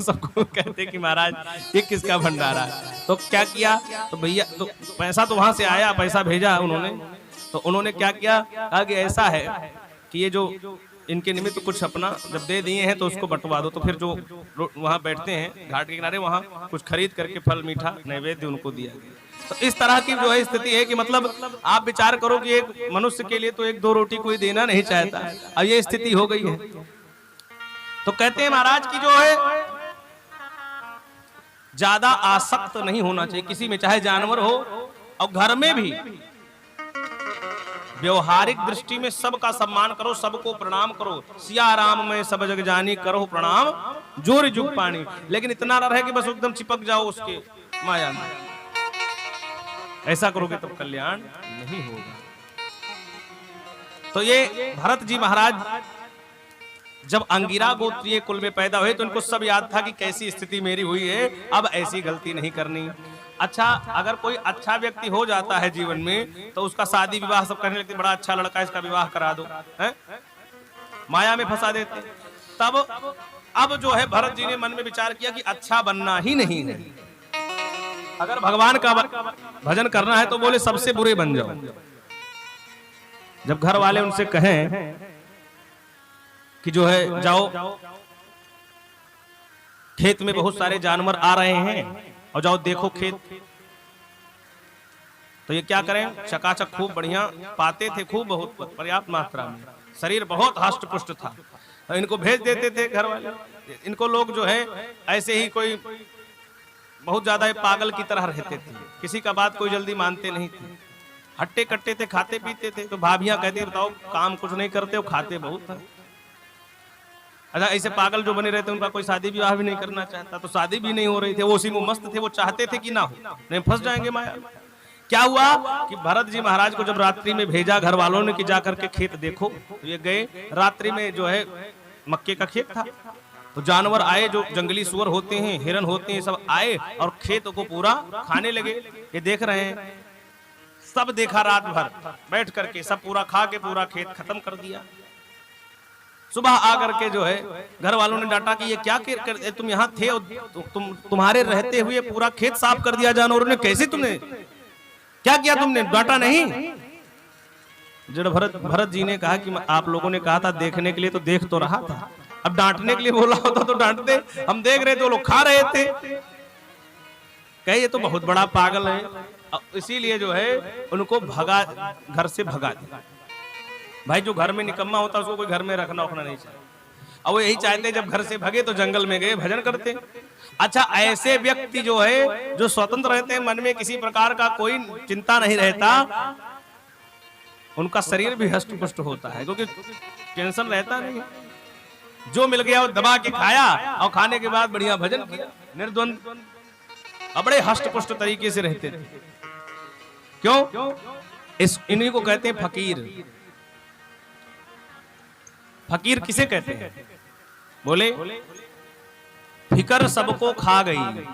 सबको कहते कि महाराज ये किसका भंडारा है। तो क्या किया, तो भैया तो पैसा तो वहां से आया, पैसा भेजा उन्होंने, तो उन्होंने क्या किया, कहा कि ऐसा है कि ये जो इनके निमित्त कुछ अपना जब दे दिए हैं तो उसको बंटवा दो। तो फिर जो वहां बैठते हैं घाट के किनारे, वहां कुछ खरीद करके फल मीठा नैवेद्य उनको दिया गया। तो इस तरह की जो है स्थिति है कि मतलब आप विचार करो कि एक मनुष्य के लिए तो एक दो रोटी कोई देना नहीं चाहता, और ये स्थिति हो गई है। तो कहते हैं महाराज की जो है ज्यादा आसक्त नहीं होना चाहिए किसी में, चाहे जानवर हो, और घर में भी व्यवहारिक दृष्टि में सबका सम्मान करो, सबको प्रणाम करो। सिया राम में सब जग जानी, करो प्रणाम जोर जुग पानी। लेकिन इतना ना रहे कि बस एकदम चिपक जाओ उसके माया में, ऐसा करोगे तो कल्याण नहीं होगा। तो ये भरत जी महाराज जब अंगिरा गोत्रीय कुल में पैदा हुए तो इनको सब याद था कि कैसी स्थिति मेरी हुई है, अब ऐसी गलती नहीं करनी। अच्छा, अगर कोई अच्छा व्यक्ति हो जाता है जीवन में तो उसका शादी विवाह सब करने लगते, बड़ा अच्छा लड़का इसका विवाह करा दो, है? माया में फंसा देते। तब अब जो है भरत जी ने मन में विचार किया कि अच्छा बनना ही नहीं है, अगर भगवान का भजन करना है तो बोले सबसे बुरे बन जाओ। जब घर वाले उनसे कहें कि जो है जाओ खेत में बहुत सारे जानवर आ रहे हैं और जाओ देखो खेत, तो ये क्या करें, चकाचक खूब बढ़िया पाते थे, खूब बहुत पर्याप्त मात्रा में, शरीर बहुत हष्ट पुष्ट था, तो इनको भेज देते थे घर वाले। इनको लोग जो है ऐसे ही कोई बहुत ज्यादा पागल की तरह रहते थे, किसी का बात कोई जल्दी मानते नहीं थे, हट्टे कट्टे थे, खाते पीते थे। तो भाभियां कहती बताओ काम कुछ नहीं करते हो, खाते बहुत है। अच्छा, ऐसे पागल जो बने रहते उनका कोई शादी विवाह भी नहीं करना चाहता, तो शादी भी नहीं हो रही थी, वो उसी में मस्त थे, वो चाहते थे कि ना हो, नहीं फंस जाएंगे माया। क्या हुआ कि भरत जी महाराज को जब रात्रि में भेजा घर वालों ने कि जा करके खेत देखो, तो ये गए। रात्रि में जो है मक्के का खेत था, तो जानवर आए, जो जंगली सुअर होते हैं, हिरन होते हैं, सब आए और खेत को पूरा खाने लगे। ये देख रहे हैं, सब देखा रात भर बैठ करके, सब पूरा खा के पूरा खेत खत्म कर दिया। सुबह आकर के जो है घर वालों ने डांटा कि ये क्या कर तुम यहाँ थे और तुम्हारे रहते हुए पूरा खेत साफ कर दिया जानवरों ने, कैसे तुमने क्या किया, तुमने डांटा नहीं? जब भरत जी ने कहा कि आप लोगों ने कहा था देखने के लिए, तो देख तो रहा था, अब डांटने के लिए बोला होता तो डांटते, हम देख रहे थे वो लोग खा रहे थे। कहे ये तो बहुत बड़ा पागल है, इसीलिए जो है उनको भगा, घर से भगा दिया। भाई जो घर में निकम्मा होता है उसको कोई घर में रखना नहीं चाहिए, और वो यही चाहते जब घर से भगे तो जंगल में गए भजन करते। अच्छा, ऐसे व्यक्ति जो है जो स्वतंत्र रहते हैं, मन में किसी प्रकार का कोई चिंता नहीं रहता, उनका शरीर भी हष्ट पुष्ट होता है, क्योंकि टेंशन रहता नहीं, जो मिल गया वो दबा के खाया और खाने के बाद बढ़िया भजन किया, निर्द्वंद, बड़े हष्ट पुष्ट तरीके से रहते थे। क्यों? इन्हीं को कहते हैं फकीर। फकीर किसे कहते हैं? बोले फिकर सबको खा गई।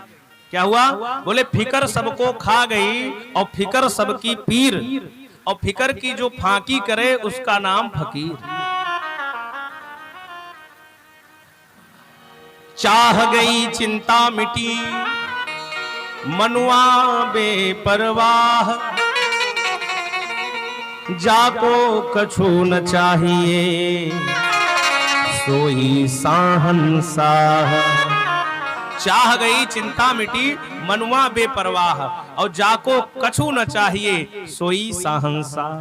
क्या हुआ? बोले फिकर सबको खा गई और फिकर सबकी पीर, और फिकर की जो फांकी करे उसका नाम फकीर। चाह गई चिंता मिटी मनुआ बेपरवाह, जाको कछु न चाहिए सोई साहंसाह। चाह गई चिंता मिटी मनुआ बेपरवाह, और जाको कछु न चाहिए सोई साहंसाह।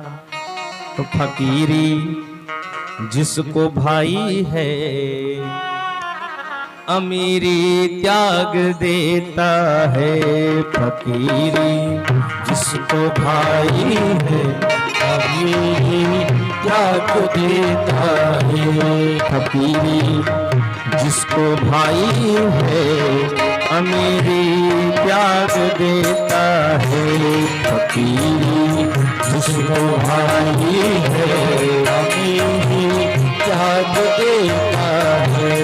तो फकीरी जिसको भाई है अमीरी त्याग देता है। फकीरी जिसको भाई है अमीरी त्याग देता है। फकीरी जिसको भाई है अमीरी त्याग देता है। फकीरी जिसको भाई है अमीरी त्याग देता है।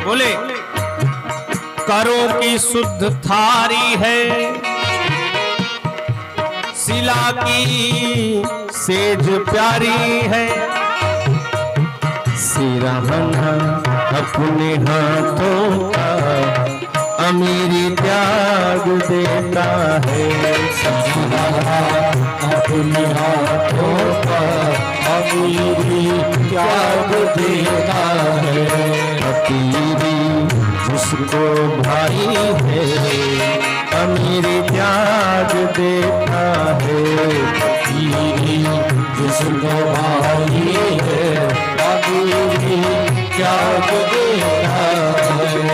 बोले करों की शुद्ध थारी है शिला की सेज प्यारी है। सिरहना अपने हाथों का अमीरी त्याग देता है। अपने हाथों का अमीरी त्याग देता है। फकीरी जिसको भाई है अमीरी त्याग देता है। फकीरी जिसको भाई है अमीरी त्याग देता है।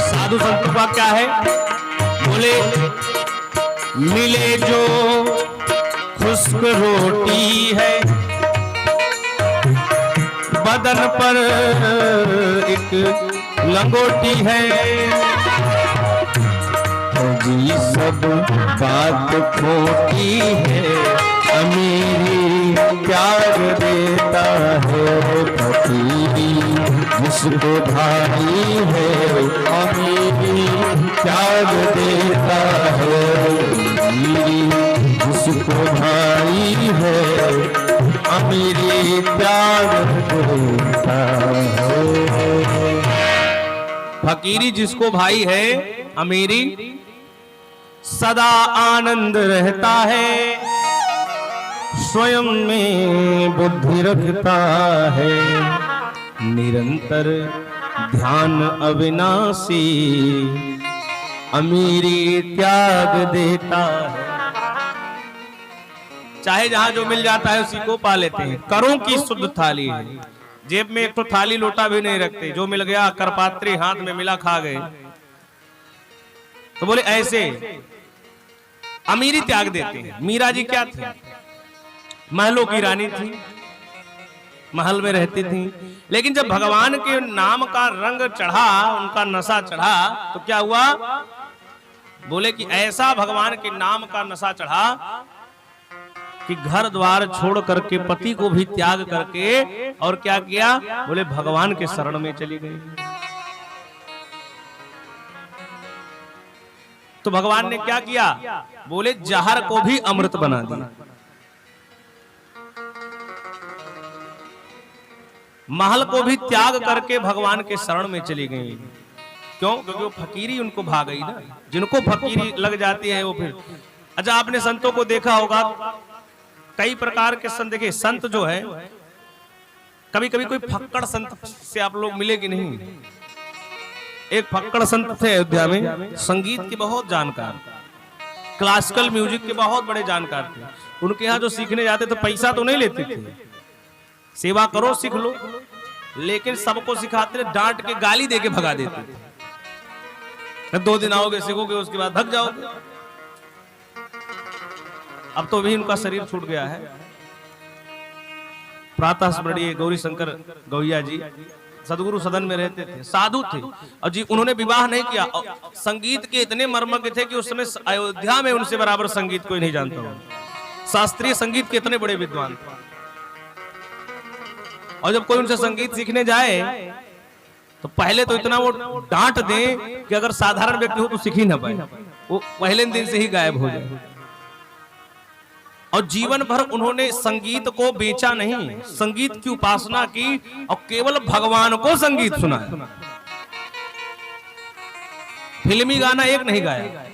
साधु संतों का क्या है? बोले मिले जो खुश्क रोटी है बदन पर एक लंगोटी है। जी सब बात खोटी है अमीरी त्याग देता है। फकीरी जिसको भाई है अमीरी त्याग देता है। फकीरी जिसको भाई है अमीरी त्याग देता है। फकीरी जिसको भाई है अमीरी सदा आनंद रहता है। स्वयं में बुद्धि रखता है निरंतर ध्यान अविनाशी अमीरी त्याग देता है। चाहे जहां जो मिल जाता है उसी को पा लेते हैं। करों की शुद्ध थाली है, जेब में एक तो थाली लोटा भी नहीं रखते, जो मिल गया करपात्री हाथ में मिला खा गए। तो बोले ऐसे अमीरी त्याग देते हैं। मीरा जी क्या थी? महलों की रानी थी, महल में रहती थी। लेकिन जब भगवान के नाम का रंग चढ़ा, उनका नशा चढ़ा, तो क्या हुआ? बोले कि ऐसा भगवान के नाम का नशा चढ़ा कि घर द्वार छोड़ करके पति को भी त्याग करके और क्या किया? बोले भगवान के शरण में चली गई। तो भगवान ने क्या किया? बोले जहर को भी अमृत बना दिया। महल को भी त्याग करके भगवान के शरण में चली गई। क्यों? क्योंकि वो फकीरी उनको भाग गई ना। जिनको फकीरी लग जाती है वो फिर। अच्छा, आपने संतों को देखा होगा कई प्रकार के संत, देखिए संत जो है, कभी कभी कोई फक्कड़ संत से आप लोग मिले कि नहीं। एक फक्कड़ संत थे अयोध्या में, संगीत के बहुत जानकार, क्लासिकल म्यूजिक के बहुत बड़े जानकार थे। उनके यहाँ जो सीखने जाते तो पैसा तो नहीं लेते थे, सेवा करो सीख लो, लेकिन सबको सिखाते थे, डांट के गाली दे के भगा देते थे। 2 दिन आओगे सीखोगे, उसके बाद भग जाओगे। अब तो भी उनका शरीर छूट गया है। प्रातः स्मरणीय गौरी शंकर गौया जी सदगुरु सदन में रहते थे, साधु थे, और जी उन्होंने विवाह नहीं किया। संगीत के इतने मर्मज्ञ थे कि उस समय अयोध्या में उनसे बराबर संगीत कोई नहीं जानता हो। शास्त्रीय संगीत के इतने बड़े विद्वान थे। और जब कोई उनसे संगीत सीखने जाए तो पहले तो इतना वो डांट दे कि अगर साधारण व्यक्ति हो तो सीख ही ना पाए, वो पहले दिन से ही गायब हो जाए। और जीवन भर उन्होंने संगीत को बेचा नहीं, संगीत की उपासना की और केवल भगवान को संगीत सुनाया। फिल्मी गाना एक नहीं गाया,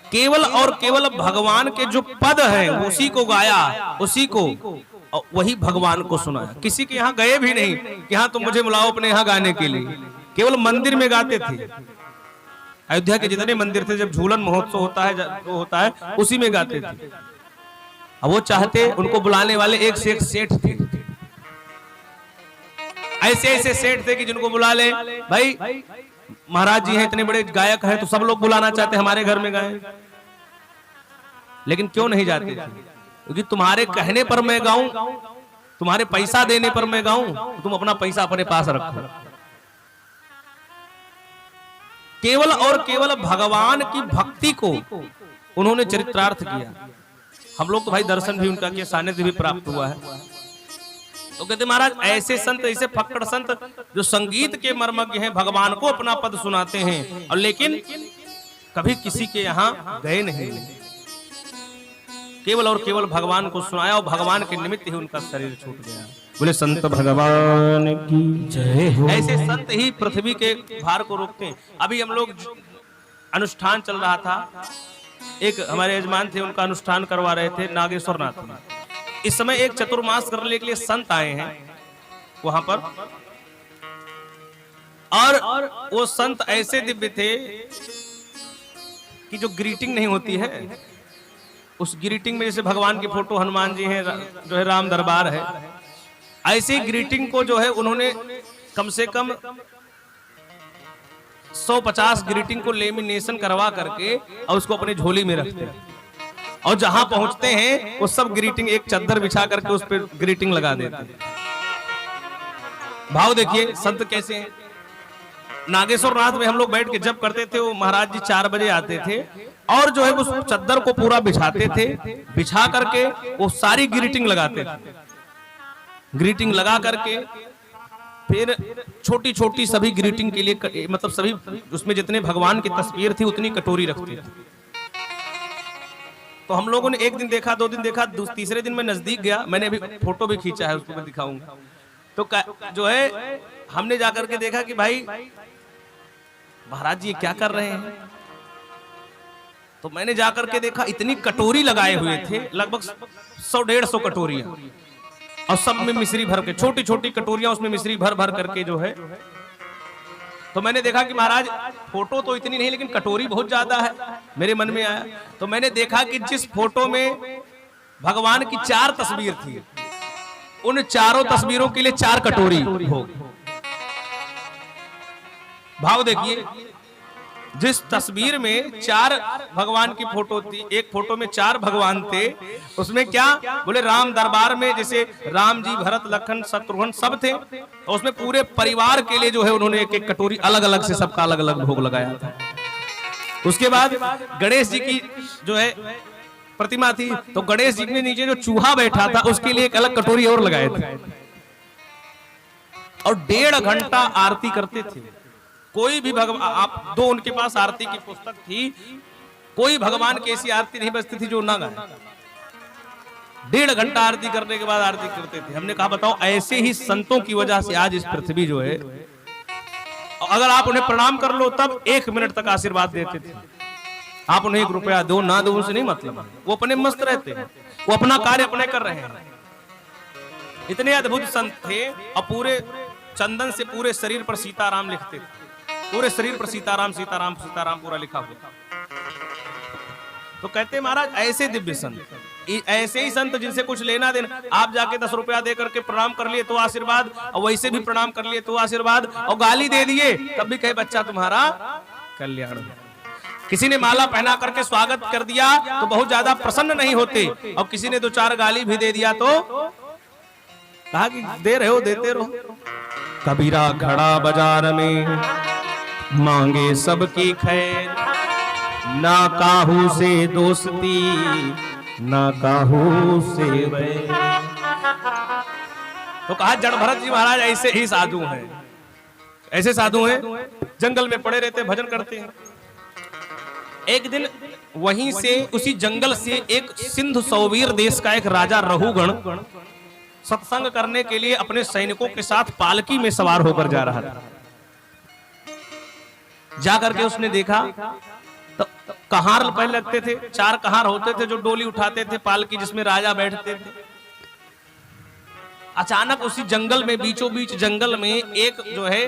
केवल और केवल भगवान के जो पद हैं उसी को गाया, उसी को, और वही भगवान को सुनाया। किसी के यहाँ गए भी नहीं कि हाँ तुम मुझे बुलाओ अपने यहाँ गाने के लिए, केवल मंदिर में गाते थे। अयोध्या के जितने मंदिर थे, जब झूलन महोत्सव होता है उसी में गाते थे। अब वो चाहते, उनको बुलाने वाले एक से एक सेठ थे, ऐसे ऐसे सेठ थे कि जिनको बुला ले, भाई महाराज जी हैं इतने बड़े गायक हैं तो सब लोग बुलाना चाहते हमारे घर में गाएं, लेकिन क्यों नहीं जाते थे? क्योंकि तुम्हारे कहने पर मैं गाऊं, तुम्हारे पैसा देने पर मैं गाऊं, तो तुम अपना पैसा अपने पास रखो। केवल और केवल भगवान की भक्ति को उन्होंने चरित्रार्थ किया। हम लोग तो भाई दर्शन भी उनका किया, सानिध्य भी प्राप्त हुआ है। तो कहते महाराज ऐसे संत, ऐसे फक्कड़ संत जो संगीत के मर्मज्ञ हैं, भगवान को अपना पद सुनाते हैं, और लेकिन कभी किसी के यहाँ गए नहीं, केवल और केवल भगवान को सुनाया, और भगवान के निमित्त ही उनका शरीर छूट गया। बोले संत भगवान की जय हो। ऐसे संत ही पृथ्वी के भार को रोकते हैं। अभी हम लोग अनुष्ठान चल रहा था, एक हमारे यजमान थे, उनका अनुष्ठान करवा रहे थे नागेश्वर नाथ में। इस समय एक चतुर्मास करने के लिए संत आए हैं वहां पर, और वो संत ऐसे दिव्य थे कि जो ग्रीटिंग नहीं होती है, उस ग्रीटिंग में जैसे भगवान की फोटो, हनुमान जी हैं, जो है राम दरबार है, ऐसी ग्रीटिंग को जो है उन्होंने कम से कम 150 ग्रीटिंग को लेमिनेशन करवा करके और उसको अपनी झोली में रखते हैं, और जहां पहुंचते हैं वो सब ग्रीटिंग एक चादर बिछा करके उस पर ग्रीटिंग लगा देते हैं। भाव देखिए संत कैसे हैं। नागेश्वर नाथ में हम लोग बैठ के जब करते थे, वो महाराज जी 4 बजे आते थे, और जो है उस चादर को पूरा बिछाते थे, बिछा करके वो सारी ग्रीटिंग लगाते थे। ग्रीटिंग लगा करके फिर छोटी छोटी सभी ग्रीटिंग के लिए, मतलब सभी उसमें जितने भगवान की तस्वीर थी उतनी कटोरी रखते थे। तो हम लोगों ने एक दिन देखा, 2 दिन देखा, तीसरे दिन मैं नजदीक गया, मैंने अभी फोटो भी खींचा है, उसको मैं दिखाऊंगा। तो जो है हमने जाकर के देखा कि भाई महाराज जी क्या कर रहे हैं। तो मैंने जाकर के देखा इतनी कटोरी लगाए हुए थे, लगभग 100-150 कटोरियां, और सब में मिश्री भर के, छोटी छोटी कटोरियां, उसमें मिश्री भर भर करके जो है। तो मैंने देखा कि महाराज फोटो तो इतनी नहीं, लेकिन कटोरी बहुत ज्यादा है। मेरे मन में आया, तो मैंने देखा कि जिस फोटो में भगवान की 4 तस्वीर थी, उन चारों तस्वीरों के लिए 4 कटोरी हो। भाव देखिए, जिस तस्वीर में 4 भगवान की फोटो थी, एक फोटो में 4 भगवान थे, उसमें क्या बोले, राम दरबार में जैसे राम जी, भरत, लखन, शत्रुघ्न सब थे, तो उसमें पूरे परिवार के लिए जो है उन्होंने एक एक कटोरी अलग अलग से सबका अलग अलग भोग लगाया था। उसके बाद गणेश जी की जो है प्रतिमा थी, तो गणेश जी के नीचे जो चूहा बैठा था उसके लिए एक अलग कटोरी और लगाए थे, और 1.5 घंटा आरती करते थे। कोई भी भगवान, आप 2 उनके पास आरती की पुस्तक थी, कोई भगवान की ऐसी आरती नहीं बजती थी जो ना गाए। 1.5 घंटा आरती करने के बाद आरती करते थे। हमने कहा बताओ, ऐसे ही संतों की वजह से आज इस पृथ्वी जो है, अगर आप उन्हें प्रणाम कर लो तब 1 मिनट तक आशीर्वाद देते थे। आप उन्हें 1 रुपया दो ना दो उनसे नहीं मतलब, वो अपने मस्त रहते हैं, वो अपना कार्य अपने कर रहे हैं। इतने अद्भुत संत थे और पूरे चंदन से पूरे शरीर पर सीताराम लिखते थे, पूरे शरीर पर सीताराम सीताराम सीताराम पूरा लिखा हुआ। तो कहते महाराज ऐसे दिव्य संत, ऐसे ही संत जिनसे कुछ लेना देना, आप जाके 10 रुपया दे करके प्रणाम कर लिए तो आशीर्वाद, और वैसे भी प्रणाम कर लिए तो आशीर्वाद, और गाली दे दिए तब भी कहे बच्चा तुम्हारा कल्याण। किसी ने माला पहना करके स्वागत कर दिया तो बहुत ज्यादा प्रसन्न नहीं होते, और किसी ने 2-4 गाली भी दे दिया तो कहा कि दे रहे हो देते रहो। कबीरा खड़ा बाजार में मांगे सबकी खैर, ना काहू से दोस्ती ना काहू से वैर। तो कहा जड़ भरत जी महाराज ऐसे ही साधु हैं, ऐसे साधु हैं, जंगल में पड़े रहते भजन करते हैं। एक दिन वहीं से उसी जंगल से एक सिंधु सौवीर देश का एक राजा रहुगण सत्संग करने के लिए अपने सैनिकों के साथ पालकी में सवार होकर जा रहा था। जाकर के उसने देखा तो कहार पहले लगते थे, 4 कहार होते थे जो डोली उठाते थे पालकी जिसमें राजा बैठते थे। अचानक उसी जंगल में बीचों बीच जंगल में एक जो है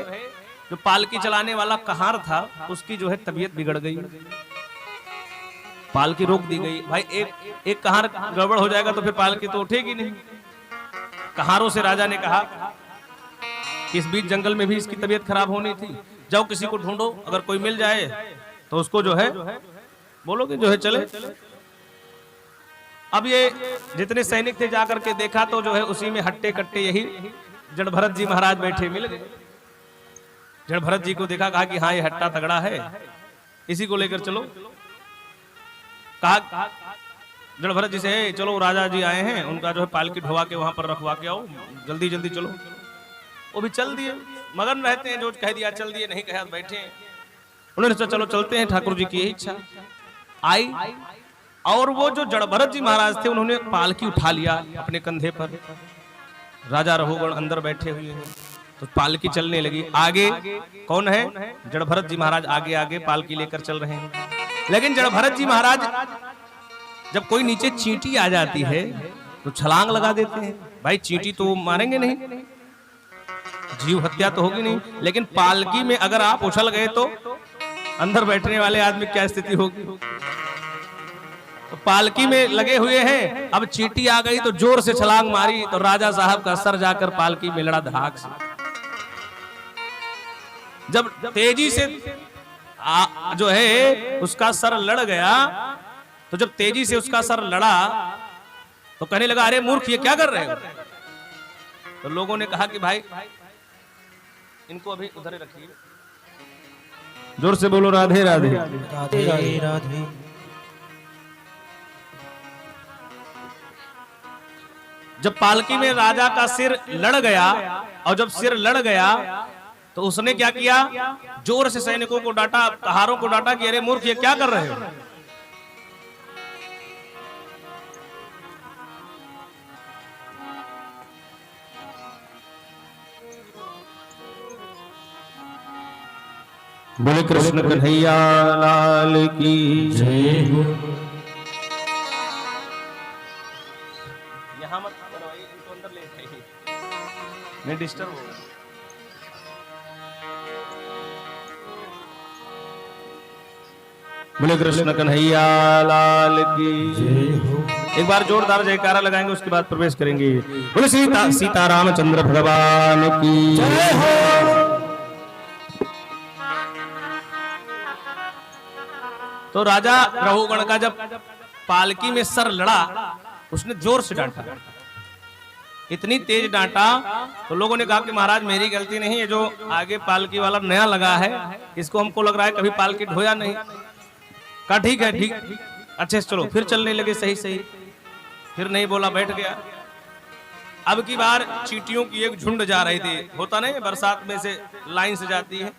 जो पालकी चलाने वाला कहार था उसकी जो है तबीयत बिगड़ गई, पालकी रोक दी गई। भाई एक कहार गड़बड़ हो जाएगा तो फिर पालकी तो उठेगी नहीं। कहारों से राजा ने कहा कि इस बीच जंगल में भी इसकी तबीयत खराब होनी थी, जाओ किसी को ढूंढो, अगर कोई मिल जाए तो उसको जो है बोलो कि जो है चले। अब ये जितने सैनिक थे जाकर के देखा तो जो है उसी में हट्टे कट्टे यही जड़ भरत जी महाराज बैठे मिल गए। जड़ भरत जी को देखा, कहा कि हाँ ये हट्टा तगड़ा है, इसी को लेकर चलो। कहा जड़ भरत जी से चलो राजा जी आए हैं, उनका जो है पालकी ढोवा के वहां पर रखवा के आओ, जल्दी जल्दी चलो। वो भी चल दिए, मगन रहते हैं, जो कह दिया चल दिए, नहीं कहा बैठे हैं। उन्होंने सोचा चलो चलते हैं, ठाकुर जी की यही इच्छा आई। और वो जो जड़ भरत जी महाराज थे उन्होंने पालकी उठा लिया अपने कंधे पर, राजा रहुगण अंदर बैठे हुए हैं, तो पालकी चलने लगी। आगे कौन है? जड़ भरत जी महाराज आगे आगे पालकी लेकर चल रहे हैं। लेकिन जड़ भरत जी महाराज जब कोई नीचे चींटी आ जाती है तो छलांग लगा देते हैं। भाई चींटी तो मारेंगे नहीं, जीव हत्या तो होगी नहीं, लेकिन पालकी में अगर आप उछल गए तो अंदर बैठने वाले आदमी क्या स्थिति होगी। तो पालकी में लगे हुए हैं, अब चींटी आ गई तो जोर से छलांग मारी तो राजा साहब का सर जाकर पालकी में लड़ा धाक से। जब तेजी से जो है उसका सर लड़ गया, तो जब तेजी से उसका सर लड़ा तो कहने लगा अरे मूर्ख ये क्या कर रहे हो। तो लोगों ने कहा कि भाई इनको अभी उधर रखिए, जोर से बोलो राधे राधे राधे राधे। जब पालकी में राजा का सिर लड़ गया, और जब सिर लड़ गया तो उसने क्या किया, जोर से सैनिकों को डांटा, कहारों को डांटा कि अरे मूर्ख ये क्या कर रहे हो। बोले कृष्ण कन्हैया लाल की जय हो। यहाँ मत बनवाइए, इनको अंदर ले जाइए, मैं डिस्टर्ब हो। बोले कृष्ण कन्हैया लाल की जय हो। एक बार जोरदार जयकारा लगाएंगे, उसके बाद प्रवेश करेंगे। बोले सीतारामचंद्र भगवान की जय हो। तो राजा रहुगण का जब पालकी में सर लड़ा, उसने जोर से डांटा, इतनी तेज डांटा तो लोगों ने कहा कि महाराज मेरी गलती नहीं है, जो आगे पालकी वाला नया लगा है इसको हमको लग रहा है कभी पालकी ढोया नहीं। कहा ठीक है ठीक, अच्छे से चलो। फिर चलने लगे सही सही, फिर नहीं बोला, बैठ गया। अब की बार चींटियों की एक झुंड जा रही थी, होता नहीं बरसात में से लाइन से जाती है,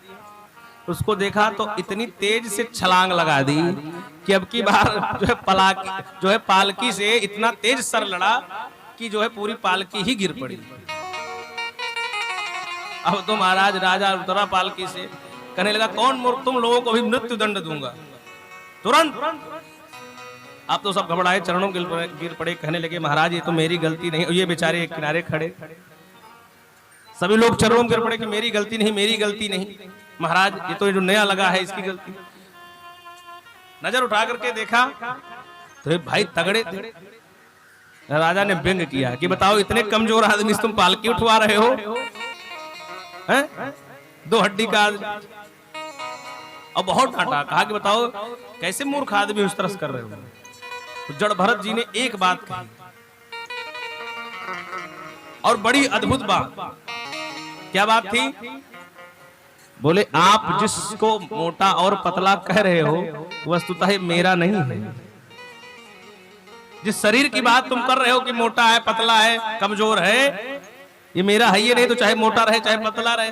उसको देखा तो इतनी तेज से छलांग लगा दी कि अब की बार जो है पालकी से इतना तेज सर लड़ा कि जो है पूरी पालकी ही गिर पड़ी। अब तो महाराज राजा उतरा पालकी से, कहने लगा कौन मूर्ख, तुम लोगों को भी मृत्यु दंड दूंगा। तुरंत आप तो सब घबराए, चरणों गिर पड़े, कहने लगे महाराज ये तो मेरी गलती नहीं। ये बेचारे एक किनारे खड़े, सभी लोग चरणों में गिर पड़े कि मेरी गलती नहीं, मेरी गलती नहीं महाराज, ये तो जो नया लगा है इसकी गलती। नजर उठा करके देखा तो भाई तगड़े थे। राजा ने व्यंग किया कि बताओ इतने कमजोर आदमी तुम पालकी उठवा रहे हो, हैं? 2 हड्डी का। और बहुत डांटा, कहा कि बताओ कैसे मूर्ख आदमी उस तरह कर रहे हो। तो जड़ भरत जी ने एक बात कही और बड़ी अद्भुत बात। क्या बात थी? बोले आप जिसको मोटा और पतला कह रहे हो वस्तुतः मेरा नहीं है। जिस शरीर की बात तुम कर रहे हो कि मोटा है, पतला है, कमजोर है, ये मेरा है ही नहीं। तो चाहे मोटा रहे चाहे पतला रहे,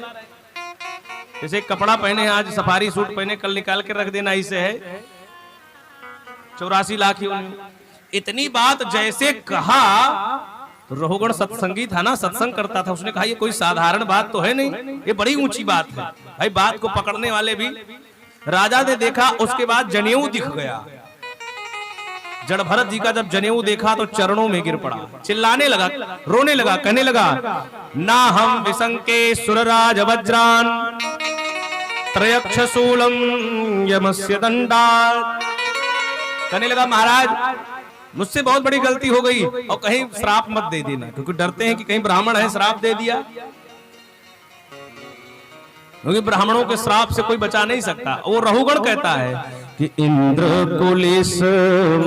जैसे कपड़ा पहने आज सफारी सूट पहने, कल निकाल के रख देना, इसे है 84 लाख। इतनी बात जैसे कहा तो रहुगण सत्संगी था ना, सत्संग करता था, उसने कहा ये कोई साधारण बात तो है नहीं, ये बड़ी ऊंची बात है। भाई बात को पकड़ने वाले भी। राजा ने देखा, उसके बाद जनेऊ दिख गया। जड़ भरत जी का जब जनेऊ देखा तो चरणों में गिर पड़ा, चिल्लाने लगा, रोने लगा, कहने लगा ना हम विसंके सुरराज वज्रान त्रयक्षशूलम यमस्य दंडात्। कहने लगा महाराज मुझसे बहुत बड़ी गलती हो गई और कहीं श्राप मत दे देना, क्योंकि डरते हैं कि कहीं ब्राह्मण है श्राप दे दिया, क्योंकि ब्राह्मणों के श्राप से कोई बचा नहीं सकता। वो रहुगण कहता है कि इंद्र कुलिस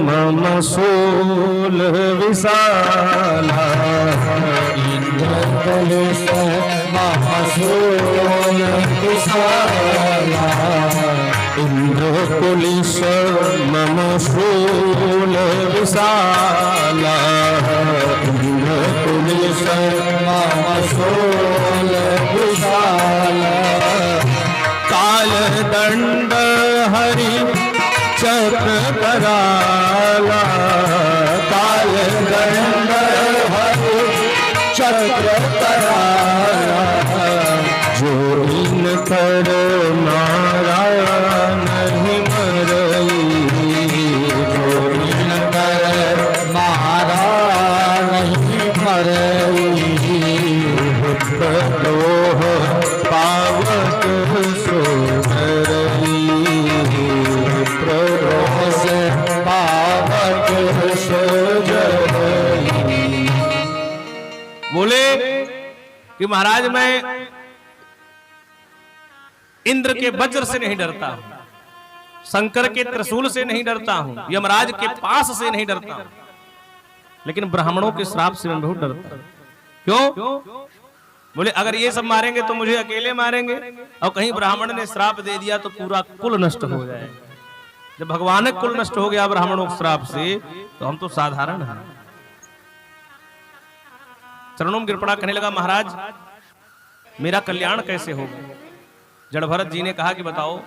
मम शूल विशाला, इंद्र कुलिस मम शूल विशाला, इंद्र कुलिस मम शूल विशाला, इंद्र कुलिस मम शूल विशाला, काल दंड हरि चक्र कराला, काल दंड हरि चक्र कराला, जो इन कर मारा नहीं मरई, जो इन कर मारा नहीं मरई, द्रोह पावक सोहरई, द्रोह से पावक सोजरई। बोले कि महाराज मैं इंद्र के वज्र से नहीं डरता हूं, शंकर के त्रिशूल से नहीं डरता हूं, यमराज के पास से नहीं डरता हूं, लेकिन ब्राह्मणों के श्राप से मैं बहुत डरता हूं। क्यों? बोले अगर ये सब मारेंगे तो मुझे अकेले मारेंगे, और कहीं ब्राह्मण ने श्राप दे दिया तो पूरा कुल नष्ट हो जाए। जब भगवान का कुल नष्ट हो गया ब्राह्मणों के श्राप से, तो हम तो साधारण हैं। चरणों में गिर पड़ा, कहने लगा महाराज मेरा कल्याण कैसे होगा। जड़ भरत जी ने कहा कि बताओ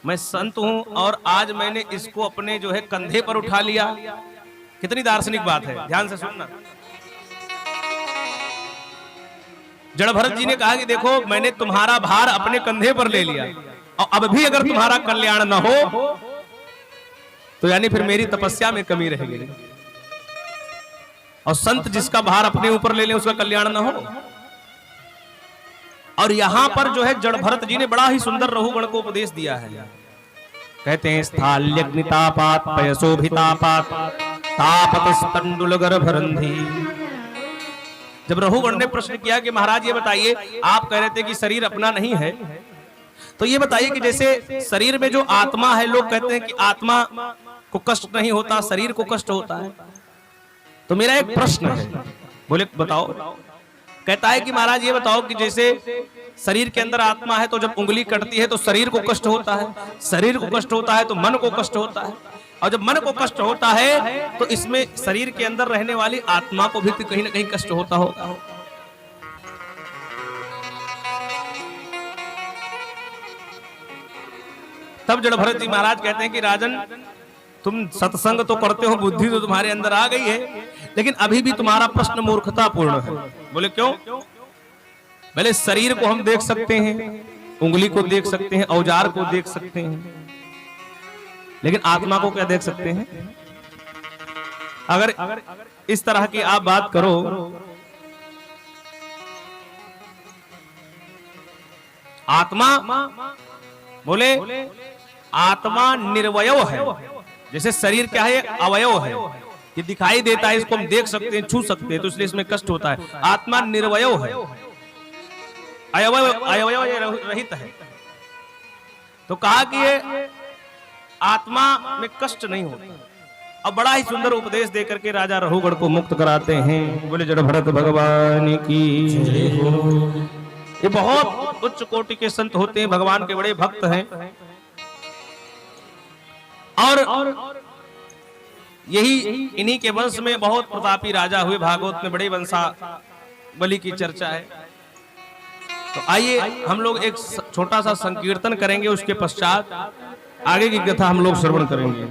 मैं संत हूं और आज मैंने इसको अपने जो है कंधे पर उठा लिया। कितनी दार्शनिक बात है, ध्यान से सुनना। जड़ भरत जी ने कहा कि देखो मैंने तुम्हारा भार अपने कंधे पर ले लिया, और अब भी अगर तुम्हारा कल्याण न हो तो यानी फिर मेरी तपस्या में कमी रहेगी। और संत जिसका भार अपने ऊपर ले ले उसका कल्याण न हो। और यहां पर जो है जड़ भरत जी ने बड़ा ही सुंदर रहुगण को उपदेश दिया है। कहते हैं स्थाल्यग्नितापात पयसोभितापात तापत स्पंडुल गर्भरंधी। जब रहुगण ने प्रश्न किया कि महाराज ये बताइए, आप कह रहे थे कि शरीर अपना नहीं है, तो ये बताइए कि जैसे शरीर में जो आत्मा है, लोग कहते हैं कि आत्मा को कष्ट नहीं होता, शरीर को कष्ट होता है। तो मेरा एक प्रश्न है, बोले बताओ। कहता है कि महाराज ये बताओ कि जैसे शरीर के अंदर आत्मा है, तो जब उंगली कटती है तो शरीर को कष्ट होता है, शरीर को कष्ट होता है तो मन को कष्ट होता है, और जब मन को कष्ट होता है तो इसमें शरीर के अंदर रहने वाली आत्मा को भी तो कहीं ना कहीं कष्ट होता होगा। तब जड़ भरत जी महाराज कहते हैं कि राजन तुम सत्संग तो करते हो, बुद्धि तो तुम्हारे अंदर आ गई है, लेकिन अभी भी तुम्हारा प्रश्न मूर्खतापूर्ण है। बोले क्यों? बोले शरीर को हम देख सकते हैं, उंगली को देख सकते हैं, औजार को देख सकते हैं, लेकिन आत्मा को क्या देख सकते हैं? अगर इस तरह की आप बात करो, आत्मा बोले आत्मा निर्वयव है। जैसे शरीर क्या है? अवयव है, ये दिखाई देता है, इसको हम देख सकते हैं, छू सकते हैं, तो इसलिए इसमें कष्ट होता है। आत्मा निर्वयव है, अवयव रहित है। तो कहा कि ये आत्मा में कष्ट नहीं होता। अब बड़ा ही सुंदर उपदेश देकर के राजा रघुगढ़ को मुक्त कराते हैं। बोले जड़ भरत भगवान की। ये बहुत उच्च कोटि के संत होते हैं, भगवान के बड़े भक्त हैं। और यही इन्हीं के वंश में बहुत प्रतापी राजा हुए। भागवत में बड़े वंशावली की चर्चा है। तो आइए हम लोग एक छोटा सा संकीर्तन करेंगे, उसके पश्चात आगे की कथा हम लोग श्रवण करेंगे।